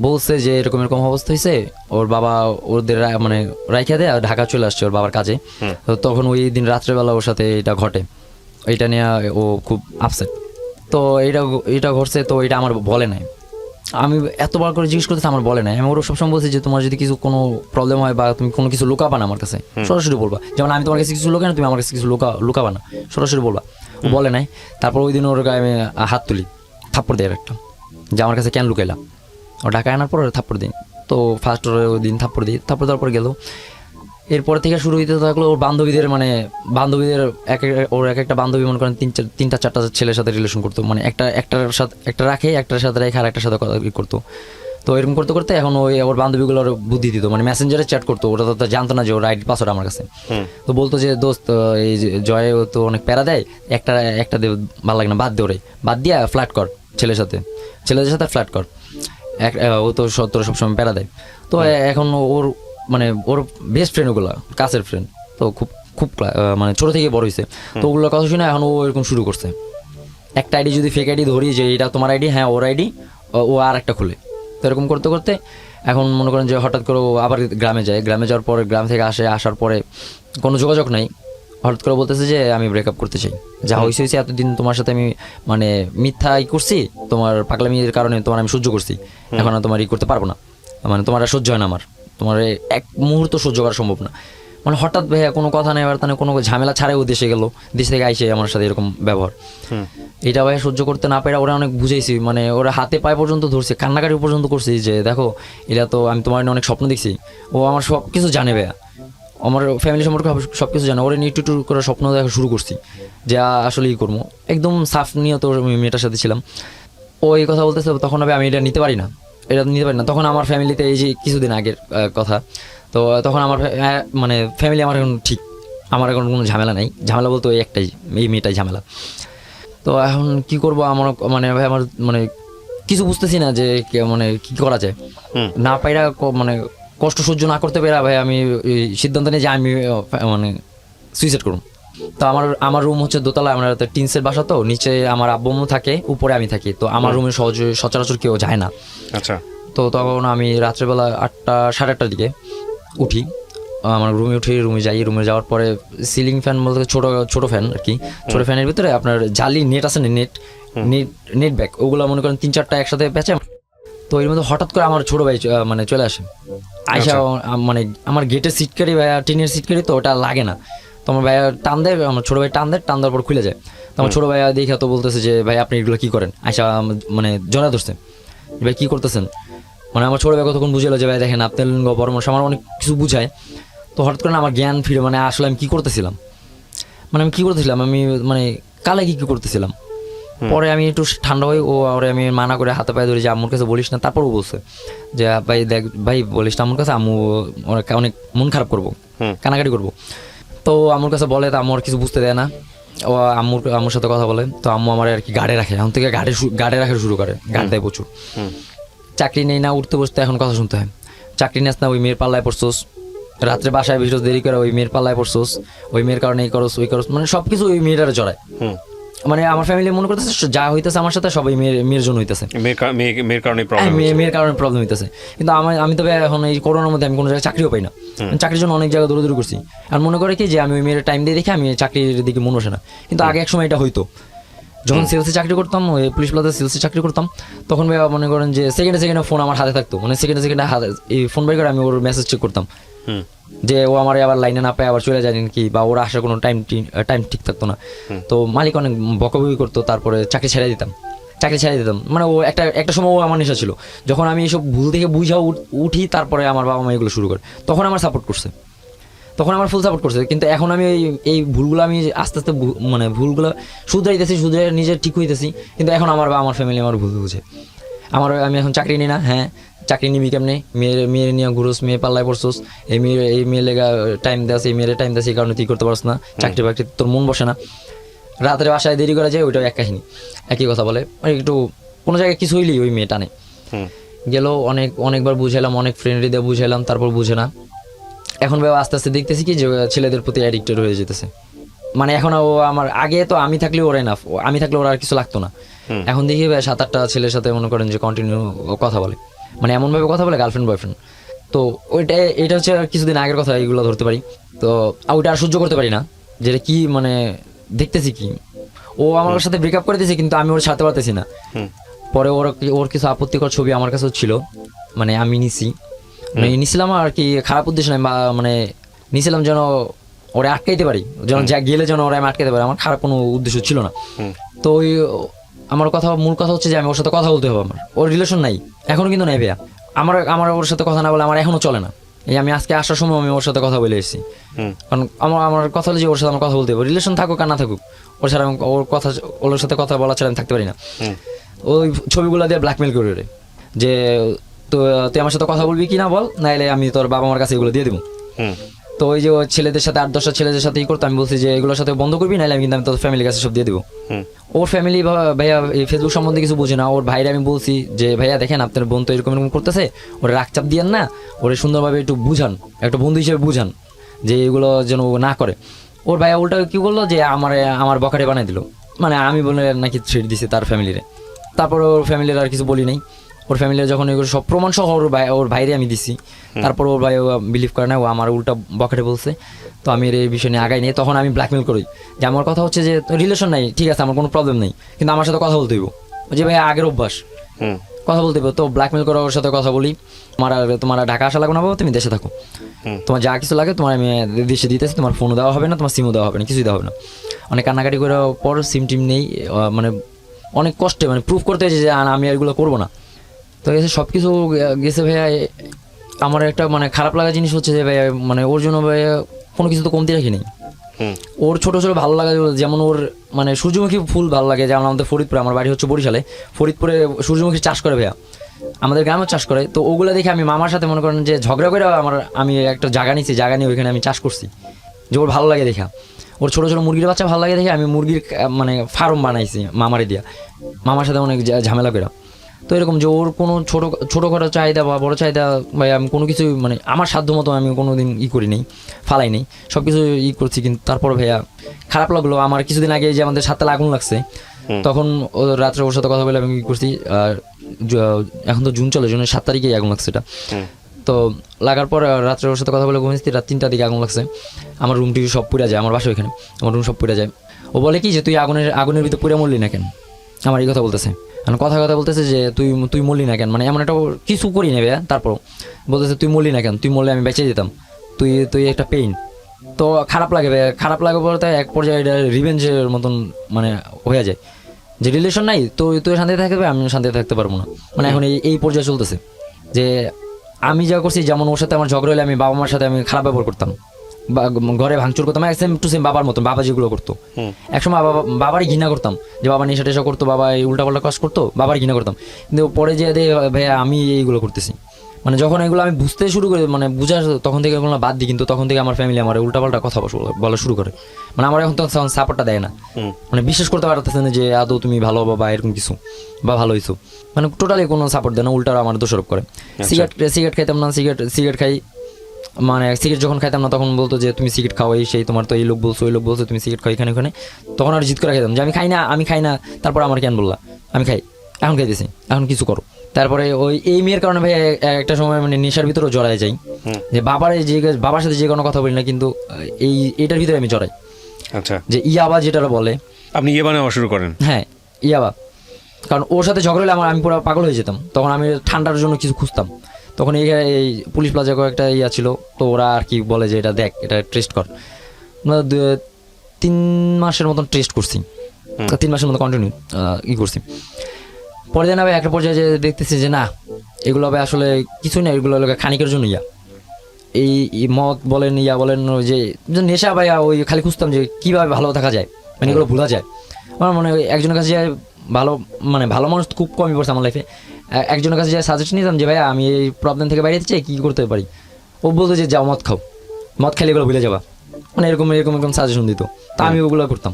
বলছে যে এরকম অবস্থা হয়েছে, ওর বাবা ওদের মানে রাইখা দেয় ঢাকা চলে আসছে ওর বাবার কাজে। তো তখন ওই দিন রাত্রেবেলা ওর সাথে এটা ঘটে, এটা নিয়ে ও খুব আপসেট। তো এটা ঘটছে, তো এটা আমার বলে নাই। আমি এতবার করে জিজ্ঞেস করতেছি, আমার বলে নাই। আমি ওরা সবসময় বলছি যে তোমার যদি কোনো প্রবলেম হয় বা তুমি কোনো কিছু লুকাবা না আমার কাছে, সরাসরি বলবা। যেমন আমি তোমার কাছে কিছু লুকাই না, তুমি আমার কাছে কিছু লুকাবা না, সরাসরি বলবা। ও বলে নাই। তারপর ওই দিন ওর গায়ে আমি হাত তুলি, থাপ্পড় দেয় একটা, যে আমার কাছে কেন লুকাইলা। ও ঢাকায় আনার পর থাপ্পড় দিই। তো ফার্স্ট ওই দিন থাপ্পড় দিই, থাপ্পড় দেওয়ার পর গেল। এরপর থেকে শুরু হইতে থাকলো ওর বান্ধবীদের ওর এক একটা বান্ধবী মনে করেন 3-4টা ছেলের সাথে রিলেশন করতো, মানে একটা রাখে, একটার সাথে রেখে আর একটার সাথে কথা করতো। তো এরকম করতে করতে এখন ওর বান্ধবীগুলোর বুদ্ধি দিত, মানে মেসেঞ্জারে চ্যাট করতো। ওরা তো জানতো না যে ওর আইডি পাসওয়ার্ড আমার কাছে। তো বলতো যে দোস্ত এই জয় তো অনেক প্যারা দেয়, একটা দে, ভালো লাগে না, বাদ দে, ওরে বাদ দিয়া ফ্ল্যাট কর ছেলেদের সাথে ফ্ল্যাট কর, ও তো সবসময় প্যারা দেয়। তো এখন ওর বেস্ট ফ্রেন্ড, ওগুলা কাছের ফ্রেন্ড, তো খুব মানে ছোট থেকে বড় হয়েছে। তো ওগুলোর কথা শুনে এখন ও এরকম শুরু করছে। একটা আইডি যদি ফেক আইডি ধরি যে এটা তোমার আইডি, হ্যাঁ ওর আইডি, ও আর একটা খুলে তো এরকম করতে করতে এখন মনে করেন যে হঠাৎ করে ও আবার গ্রামে যায়, গ্রামে যাওয়ার পরে গ্রাম থেকে আসার পরে কোনো যোগাযোগ নাই, হঠাৎ করে বলতেছে যে আমি ব্রেকআপ করতে চাই, যা হয়েছে এতদিন তোমার সাথে আমি মানে মিথ্যাই করছি, তোমার পাগলামির কারণে তোমার আমি সহ্য করছি, এখন আর তোমার করতে পারবো না, মানে তোমার আর সহ্য হয় না, আমার তোমার এক মুহূর্ত সহ্য করা সম্ভব না। মানে হঠাৎ ভাইয়া কোনো কথা নেই, বার্তা নেই, কোনো ঝামেলা ছাড়াই ও দেশে গেল, দেশ থেকে আইসে আমার সাথে এরকম ব্যবহার। এটা ভাইয়া সহ্য করতে না পেরে ওরা অনেক বুঝাইছি, মানে ওরা হাতে পায়ে পর্যন্ত ধরছে, কান্নাকাটি পর্যন্ত করছি যে দেখো এটা তো আমি তোমার অনেক স্বপ্ন দেখছি, ও আমার সব কিছু জানে ভাইয়া, আমার ফ্যামিলি সম্পর্কে সব কিছু জানে, ওরা নিয়ে একটু করে স্বপ্ন দেখা শুরু করছি যে আসলে ই করবো, একদম সাফ নিয়ে তো মেয়েটার সাথে ছিলাম। ও এই কথা বলতেছে, তখন আমি এটা নিতে পারি না, তখন আমার ফ্যামিলিতে এই যে কিছুদিন আগের কথা, তো তখন আমার মানে ফ্যামিলি আমার এখন ঠিক, আমার এখন কোনো ঝামেলা নাই, ঝামেলা বলতে ওই একটাই, এই মেয়েটাই ঝামেলা। তো এখন কি করব, আমার মানে ভাই আমার মানে কিছু বুঝতেছি না যে মানে কি করা যায়, না পাইরা মানে কষ্ট সহ্য না করতে পেরে ভাই আমি সিদ্ধান্ত নিই যে আমি মানে সুইসাইড করব। তো আমার রুম হচ্ছে দোতলা, আমরা টিনসের বাসা, তো নিচে আমার আব্বু থাকে, উপরে আমি থাকি, তো আমার রুমে সচরাচর কেউ যায় না। আচ্ছা। তো তখন আমি রাত্রেবেলা 8টা সাড়ে 8টার দিকে উঠি, আমার রুমে উঠি, রুমে যাই, রুমে যাওয়ার পরে সিলিং ফ্যান বলতে ছোটো ফ্যান আর কি, ছোটো ফ্যানের ভিতরে আপনার জালি নেট আছে না, নেট ব্যাগ, ওগুলো মনে করেন 3-4টা একসাথে পেঁচে, তো এর মধ্যে হঠাৎ করে আমার ছোটো ভাই মানে চলে আসে, আইসা মানে আমার গেটের সিটকারি ভাইয়া টিনের সিটকারি, তো ওটা লাগে না, তো আমার ভাইয়া টান দেয়, আমার ছোটো ভাই টান দেওয়ার পর খুলে যায়, তো আমার ছোটো ভাইয়া দেখে তো বলতেছে যে ভাই আপনি এগুলো কী করেন, আইসা মানে জড়া ধরছে, ভাই কী করতেছেন, মানে আমার ছোটো ভাই কতক্ষণ বুঝালো যে ভাই দেখেন আপনার লিঙ্গ পরামর্শ, আমার অনেক কিছু বুঝায়, তো হঠাৎ করে আমার জ্ঞান ফিরে, মানে আসলে আমি কী করতেছিলাম, আমি মানে কালে কী করতেছিলাম। পরে আমি একটু ঠান্ডা হই, ওরে আমি মানা করে হাতে পায়ে ধরি যে আম্মুর কাছে বলিস না, তারপরও বলছে যে ভাই দেখ ভাই বলিস না আম্মুর কাছে, আম্মু অনেক মন খারাপ করবো, কানাকাটি করবো। তো আম্মুর কাছে বলে, তো আম্মু আর কিছু বুঝতে দেয় না, ও আম্মুর সাথে কথা বলে, তো আম্মু আমার আর কি গাড়ে রাখে, এখন থেকে গাড়ে রাখা শুরু করে, গাড় দেয় প্রচুর। চাকরি নেই না, উঠতে বসতে এখন কথা শুনতে হয়, চাকরি নেস না, ওই মেয়ের পাল্লায় পড়ছোস, রাত্রে বাসায় বেশ দেরি করে, ওই মেয়ের পাল্লায় পড়ছোস, ওই মেয়ের কারণে এই করস ওই করস, মানে সব কিছু ওই মেয়েটারে জড়ায়। মানে আমার ফ্যামিলি মনে করতেছে যা হইতেছে আমার সাথে সবাই মেয়ের জন্য হইতেছে, মেয়ের কারণে প্রবলেম হইতেছে। কিন্তু আমি তো এখন এই করোনার মধ্যে আমি কোনো জায়গায় চাকরিও পাই না, চাকরির জন্য অনেক জায়গায় দৌড়াদৌড়ি করছি, আর মনে করে কি যে আমি ওই মেয়ের টাইম দিয়ে দেখে আমি চাকরির দিকে মন বসে না। কিন্তু আগে এক সময় এটা হইতো, যখন সেলসে চাকরি করতাম, ওই পুলিশ প্লাজায় সেলসে চাকরি করতাম, তখন ভাই মনে করেন যে সেকেন্ডে ফোন আমার হাতে থাকতো, মানে সেকেন্ডে হাতে এই ফোন বের করে আমি ওর মেসেজ চেক করতাম যে ও আমার আবার লাইনে না পায় আবার চলে যায় নাকি, বা ওরা আসার কোনো টাইম ঠিক থাকতো না। তো মালিক অনেক বকাবকি করতো, তারপরে চাকরি ছেড়ে দিতাম। মানে ও একটা সময় ও আমার নেশা ছিল, যখন আমি এইসব ভুল থেকে বুঝাও উঠি, তারপরে আমার বাবা মা এগুলো শুরু করে, তখন আমার ফুল সাপোর্ট করছে। কিন্তু এখন আমি এই ভুলগুলো আমি আস্তে আস্তে মানে ভুলগুলো শুধরে নিজে ঠিক হইতেছি, কিন্তু এখন আমার ফ্যামিলি আমার ভুল বুঝে। আমি এখন চাকরি নিই না, হ্যাঁ চাকরি নিবি কেমনি, মেয়ের নিয়ে ঘুরোস, মেয়ে পাল্লায় পড়ছোস, এই মেয়ে লেগা টাইম দেওয়া, এই মেয়ের টাইম দেওয়া, এই কারণে তুই করতে পারছ না, চাকরি বাকরি তোর মন বসে না, রাতের বাসায় দেরি করা যায়, ওইটাও এক কাহিনী, একই কথা বলে, একটু কোনো জায়গায় কিছু হইলেই ওই মেয়ে টানে। গেল অনেকবার বুঝাইলাম, অনেক ফ্রেন্ডলি দিয়ে বুঝাইলাম, তারপর বুঝে না। এখন আস্তে আস্তে দেখতেছি কি যে ছেলেদের প্রতি অ্যাডিক্টেড হয়ে যেতেছে, মানে এখন ও আমার আগে তো আমি থাকলে ওরা এনাফ, আমি থাকলে ওরা আর কিছু লাগতো না, এখন দেখি 7-8টা ছেলের সাথে মনে করেন যে কন্টিনিউ কথা বলে, মানে এমনভাবে কথা বলে গার্লফ্রেন্ড বয়ফ্রেন্ড। তো এটা হচ্ছে কিছুদিন আগের কথা, এইগুলো ধরতে পারি, তো ওইটা আর সহ্য করতে পারি না, যেটা কি মানে দেখতেছি কি ও আমার সাথে ব্রেকআপ করে দিয়েছে, কিন্তু আমি ওর সাথে পারতেছি না। পরে ওর কিছু আপত্তিকর ছবি আমার কাছেও ছিল, মানে আমি নিছিলাম আর কি, খারাপ উদ্দেশ্য নয়, বা মানে নিছিলাম যেন ওরা আটকাইতে পারি, যেন যা গেলে যেন ওরা আমি আটকাইতে পারি, আমার খারাপ কোনো উদ্দেশ্য ছিল না। তো ওই মূল কথা হচ্ছে যে আমি ওর সাথে কথা বলতে হবে, আমার ওর রিলেশন নাই, এখনো কিন্তু নাই ভাইয়া, আমার ওর সাথে কথা না বলে আমার এখনো চলে না। এই আমি আজকে আসার সময় আমি ওর সাথে কথা বলে এসেছি, কারণ আমার কথা হলো যে ওর সাথে আমার কথা বলতে হবে, রিলেশন থাকুক আর না থাকুক, ওর ছাড়া ওর সাথে কথা বলা ছাড়া আমি থাকতে পারি না। ওই ছবিগুলো দিয়ে ব্ল্যাকমেল করে যে তুই আমার সাথে কথা বলবি কি না বল, নাইলে আমি তোর বাবা মার কাছে এগুলো দিয়ে দেবো। তো ওই যে ছেলেদের সাথে 8-10টা ছেলেদের সাথে করতো, আমি বলছি যে এগুলোর সাথে বন্ধ করবি, নাইলে আমি কিন্তু তোর ফ্যামিলির কাছে সব দিয়ে দেবো। ওর ফ্যামিলি ভাইয়া এই ফেসবুক সম্বন্ধে কিছু বুঝে না, ওর ভাইরা আমি বলছি যে ভাইয়া দেখেন আপনার বোন তো এরকম করতেছে, ওরা রাগচাপ দিয়েন না, ওরা সুন্দরভাবে একটু বুঝান, একটা বন্ধু হিসেবে বুঝান যে এগুলো যেন না করে। ওর ভাইয়া উল্টা কি বললো যে আমার বকারে বানাই দিল, মানে আমি বলে নাকি থ্রেট দিছি তার ফ্যামিলিরে। তারপর ওর ফ্যামিলির আর কিছু বলি নাই, ওর ফ্যামিলি যখন এগুলো সব প্রমাণ সহ ওর ভাইরে আমি দিছি, তারপর ওর ভাই বিলিভ করে না, ও আমার উল্টা বকেটে বলছে। তো আমি এই বিষয় নিয়ে আগাই নিয়ে তখন আমি ব্ল্যাকমেল করি যে আমার কথা হচ্ছে যে রিলেশন নাই, ঠিক আছে আমার কোনো প্রবলেম নেই, কিন্তু আমার সাথে কথা বলতে হইব, যে ভাই আগের অভ্যাস কথা বলতে হবে। তো ব্ল্যাকমেল করে ওর সাথে কথা বলি, তোমার ঢাকা আসা লাগবে না বাবা, তুমি দেশে থাকো, তোমার যা কিছু লাগে তোমার আমি দেশে দিতেছি, তোমার ফোনও দেওয়া হবে না, তোমার সিমও দেওয়া হবে না, কিছুই দেওয়া হবে না। অনেক কান্নাকাটি করে পর সিম টিম নেই, মানে অনেক কষ্টে মানে প্রুভ করতে হয়েছে যে আমি এগুলো করবো না। তো এসে সব কিছু গেছে ভাইয়া। আমার একটা মানে খারাপ লাগা জিনিস হচ্ছে যে ভাইয়া মানে ওর জন্য ভাইয়া কোনো কিছু তো কমতি রাখি নেই। ওর ছোটো ছোটো ভালো লাগে, যেমন ওর মানে সূর্যমুখী ফুল ভালো লাগে, যেমন আমাদের ফরিদপুরে, আমার বাড়ি হচ্ছে বরিশালে, ফরিদপুরে সূর্যমুখী চাষ করে ভাইয়া, আমাদের গ্রামেও চাষ করে। তো ওগুলো দেখে আমি মামার সাথে মনে করেন যে ঝগড়া করে আমি একটা জায়গা নিয়েছি, জায়গা নিয়ে ওইখানে আমি চাষ করছি, যে ওর ভালো লাগে দেখা। ওর ছোটো ছোটো মুরগির বাচ্চা ভালো লাগে দেখে আমি মুরগির মানে ফার্ম বানাইছি মামারে দিয়া, মামার সাথে অনেক ঝামেলা করে। তো এরকম যে ওর কোনো ছোটোখাটো চাহিদা বা বড়ো চাহিদা ভাই আমি কোনো কিছু মানে আমার সাধ্য মতো আমি কোনো দিন করি নেই, ফালাই নেই, সব কিছু করছি। কিন্তু তারপর ভাইয়া খারাপ লাগলো আমার কিছুদিন আগে যে আমাদের 7 তালা আগুন লাগছে, তখন ও রাত্রে ওর সাথে কথা বলে আমি করছি। আর এখন তো জুন চলে, জুনের 7 তারিখেই আগুন লাগছে এটা। তো লাগার পর রাত্রে ওর সাথে কথা বলে ঘুমিয়েছি, রাত 3টার দিকে আগুন লাগছে, আমার রুম টিভি সব পুড়ে যায়, আমার বাসা ওইখানে, আমার রুম সব পুড়ে যায়। ও বলে কি যে তুই আগুনের ভিতরে পুড়ে মরলি না কেন, আমার এই কথা বলতেছে, মানে কথা বলতেছে যে তুই মরলি না কেন, মানে এমন একটা কিছু করি নেবে। তারপর বলতেছে তুই মরলি না কেন, তুই মরলে আমি বেঁচে যেতাম, তুই একটা পেইন। তো খারাপ লাগে বলতে এক পর্যায়ে এটা রিভেঞ্জের মতন মানে হয়ে যায়, যে রিলেশন নাই তো তুই শান্তিতে থাকবে, আমি শান্তিতে থাকতে পারবো না। মানে এখন এই পর্যায়ে চলতেছে যে আমি যা করছি, যেমন ওর সাথে আমার ঝগড়া হলে আমি বাবা মার সাথে আমি খারাপ ব্যবহার করতাম, বা ঘরে ভাঙচুর করতাম, সেম টু সেম বাবার মতন, বাবা যেগুলো করতো। একসময় বাবারই ঘৃণা করতাম, যে বাবা নেশা টেশা করতো, বাবা এই উল্টাপাল্টা কাজ করতো, বাবার ঘৃণা করতাম। কিন্তু পরে যে ভাইয়া আমি এইগুলো করতেছি, মানে যখন এগুলো আমি বুঝতে শুরু করি, মানে বুঝার তখন থেকে এগুলো বাদ দিই, কিন্তু তখন থেকে আমার ফ্যামিলি আমার উল্টাপাল্টা কথা বলা শুরু করে, মানে আমার এখন তখন সাপোর্টটা দেয় না, মানে বিশ্বাস করতে পারতেছে না যে আদৌ তুমি ভালো বা এরকম কিছু বা ভালো হইছো, মানে টোটালি কোনো সাপোর্ট দেয় না, উল্টারা আমার দোষারোপ করে। সিগারেট খাইতাম না, সিগারেট খাই, মানে সিগারেট যখন খাইতাম না তখন বলতো যে তুমি সিগারেট খাও, এই সেই তোমার তো এই লোক বলছো ওই লোক বলছো তুমি সিগারেট খাও এখানে ওখানে, তখন আর জিদ করে খাইতাম যে আমি খাই না, তারপর আমার কেন বললা, আমি খাই, এখন খাইতেছি, এখন কিছু করো। তারপরে এই মেয়ের কারণে ভাই একটা সময় মানে নেশার ভিতরেও জড়ায় যাই, যে বাবার সাথে যে কোনো কথা বলি না, কিন্তু এইটার ভিতরে আমি জড়াই। আচ্ছা, যে ইয়াবা যেটা বলে, আপনি ইয়াবা নেওয়া শুরু করেন? হ্যাঁ, ইয়াবা, কারণ ওর সাথে ঝগড়া হলে আমি পুরো পাগল হয়ে যেতাম, তখন আমি ঠান্ডার জন্য কিছু খুঁজতাম। তখন এই পুলিশ প্লাজা একটা ইয়া ছিল, তো ওরা আর কি বলে যে এটা দেখ, এটা টেস্ট কর। 3 মাসের মতন টেস্ট করছি, 3 মাসের মতো কন্টিনিউ করছি। পরে যেন একটা পর্যায়ে যে দেখতেছি যে না, এগুলো হবে আসলে কিছুই না, এগুলো খানিকের জন্য এই মদ বলেন বলেন যে নেশা ভাইয়া, ওই খালি খুঁজতাম যে কীভাবে ভালো থাকা যায়, মানে এগুলো ভোলা যায়। আমার মনে হয় একজনের কাছে যায় ভালো মানুষ খুব কমই পড়ছে আমার লাইফে, একজনের কাছে যাই সাজেস্ট নিতাম যে ভাইয়া আমি এই প্রবলেম থেকে বাইরে চাই, কী করতে পারি। ও বলতো যে যাও মদ খাও, মদ খেলে এগুলো ভুলে যাবা, মানে এরকম সাজেশন দিত। তা আমি ওগুলো করতাম।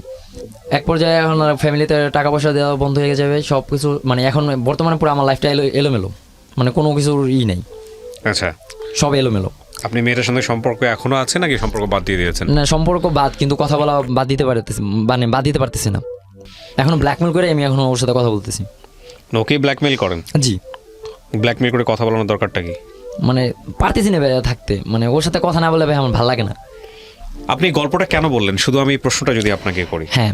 এক পর্যায়ে এখন ফ্যামিলিতে টাকা পয়সা দেওয়া বন্ধ হয়ে যাবে, সব কিছু মানে এখন বর্তমানে পুরো আমার লাইফটা এলোমেলো, মানে কোনো কিছুর নাই। আচ্ছা, সব এলোমেলো। আপনি মেয়েটার সঙ্গে সম্পর্ক এখনো আছে নাকি সম্পর্ক বাদ দিয়ে দিয়েছেন? না, সম্পর্ক বাদ, কিন্তু কথা বলা বাদ দিতে পারতেছি না। এখনো ব্ল্যাকমেল করে আমি এখনো ওর সাথে কথা বলতেছি। ওকে ব্ল্যাকমেল করেন? জি। ব্ল্যাকমেল করে কথা বলানোর দরকারটা কি? মানে পারতেছি না ভাই থাকতে, মানে ওর সাথে কথা না বলে ভাই আমার ভালো লাগে না। আপনি গল্পটা কেন বললেন, শুধু আমি প্রশ্নটা যদি আপনাকে করি? হ্যাঁ,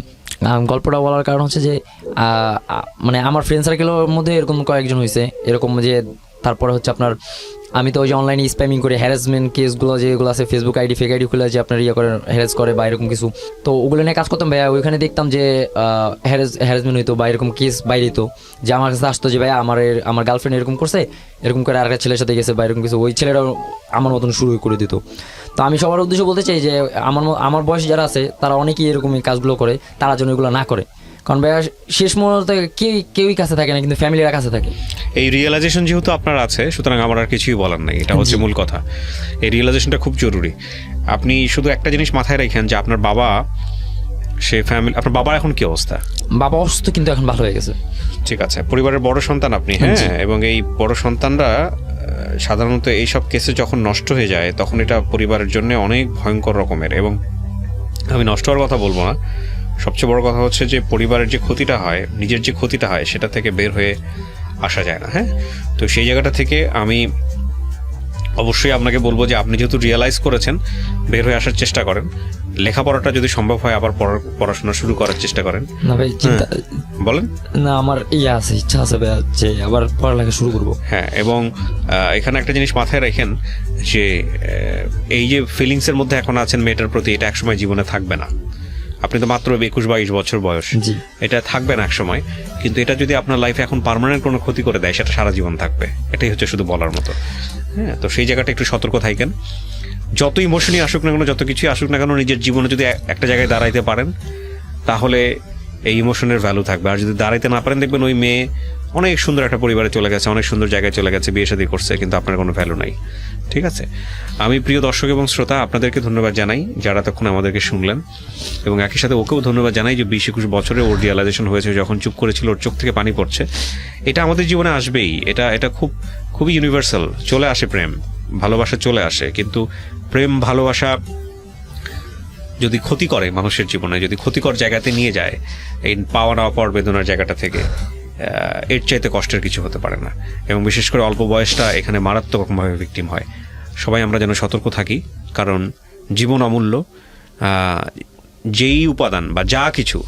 গল্পটা বলার কারণ হচ্ছে যে মানে আমার ফ্রেন্ড সার্কেলের মধ্যে এরকম কয়েকজন হয়েছে এরকম, যে তারপরে হচ্ছে আপনার আমি তো ওই যে অনলাইনে স্প্যামিং করে হ্যারাসমেন্ট কেসগুলো যেগুলো আছে, ফেসবুক আইডি ফেক আইডি খুলে যে আপনার করে হ্যারাস করে বা এরকম কিছু, তো ওগুলো নিয়ে কাজ করতাম ভাইয়া। ওইখানে দেখতাম যে হ্যারাসমেন্ট হইতো বা এরকম কেস বাইরে হইতো, যে আমার কাছে আসতো যে ভাইয়া আমার গার্লফ্রেন্ড এরকম করছে, এরকম করে আরেকটা ছেলের সাথে গেছে বা এরকম কিছু, ওই ছেলেটাও আমার মতন শুরু করে দিত। তো আমি সবার উদ্দেশ্যে বলতে চাই যে আমার বয়সী যারা আছে তারা অনেকেই এরকম এই কাজগুলো করে, তারা যেন এগুলো না করে, কারণ ভাইয়া শেষ মুহূর্তে কেউই কাছে থাকে না, কিন্তু ফ্যামিলিরা কাছে থাকে। এই রিয়েলাইজেশন যেহেতু আপনার আছে, সুতরাং আমার আর কিছুই বলার নাই, এটা হচ্ছে মূল কথা। এই রিয়েলাইজেশনটা খুব জরুরি। আপনি শুধু একটা জিনিস মাথায় রাখেন যে আপনার বাবা, আপনার বাবার এখন কি অবস্থা? বাবা অসুস্থ, কিন্তু এখন ভালো হয়ে গেছে। ঠিক আছে, পরিবারের বড় সন্তান আপনি, হ্যাঁ, এবং এই বড় সন্তানরা সাধারণত এইসব কেসে যখন নষ্ট হয়ে যায় তখন এটা পরিবারের জন্য অনেক ভয়ঙ্কর রকমের, এবং আমি নষ্ট হওয়ার কথা বলবো না, সবচেয়ে বড় কথা হচ্ছে যে পরিবারের যে ক্ষতিটা হয়, নিজের যে ক্ষতিটা হয়, সেটা থেকে বের হয়ে আসা যায় না। হ্যাঁ, তো সেই জায়গাটা থেকে আমি অবশ্যই আপনাকে বলবো যে আপনি যেহেতু রিয়েলাইজ করেছেন, বের হয়ে আসার চেষ্টা করেন। লেখাপড়াটা যদি সম্ভব হয় আবার পড়াশোনা শুরু করার চেষ্টা করেন। না ভাই চিন্তা, বলেন। না আমার আছে, ইচ্ছা আছে ভাই যে আবার পড়ালেখা শুরু করব। হ্যাঁ, এবং এখানে একটা জিনিস মাথায় রাখেন যে এই যে ফিলিংসের মধ্যে এখন আছেন মেয়েটার প্রতি, এটা একসময় জীবনে থাকবে না। আপনি তো মাত্র 21-22 বছর বয়স, জি। এটা থাকবে না একসময়, কিন্তু এটা যদি আপনার লাইফে এখন পার্মানেন্ট কোনো ক্ষতি করে দেয়, সেটা সারা জীবন থাকবে। এটাই হচ্ছে শুধু বলার মতো। হ্যাঁ, তো সেই জায়গাটা একটু সতর্ক থাকেন। যত ইমোশনই আসুক না কেন, যত কিছুই আসুক না কেন, নিজের জীবনে যদি একটা জায়গায় দাঁড়াইতে পারেন, তাহলে এই ইমোশনের ভ্যালু থাকবে। আর যদি দাঁড়াইতে না পারেন, দেখবেন ওই মেয়ে অনেক সুন্দর একটা পরিবারে চলে গেছে, অনেক সুন্দর জায়গায় চলে গেছে, বিয়ে শাদী করছে, কিন্তু আপনার কোনো ভ্যালু নাই। ঠিক আছে, আমি প্রিয় দর্শক এবং শ্রোতা আপনাদেরকে ধন্যবাদ জানাই যারা তখন আমাদেরকে শুনলেন, এবং একই সাথে ওকেও ধন্যবাদ জানাই যে 20-21 বছরে ওর রিয়ালাইজেশন হয়েছে, যখন চুপ করেছিল ওর চোখ থেকে পানি পড়ছে। এটা আমাদের জীবনে আসবেই, এটা খুবই ইউনিভার্সাল। চলে আসে প্রেম ভালোবাসা, চলে আসে, কিন্তু প্রেম ভালোবাসা যদি ক্ষতি করে মানুষের জীবনে, যদি ক্ষতিকর জায়গাতে নিয়ে যায়, এই পাওয়া না পাওয়ার বেদনার জায়গাটা থেকে, এর চাইতে কষ্টের কিছু হতে পারে না। এবং বিশেষ করে অল্প বয়সটা এখানে মারাত্মক রকমভাবে ভিকটিম হয়। সবাই আমরা যেন সতর্ক থাকি, কারণ জীবন অমূল্য। যেই উপাদান বা যা কিছু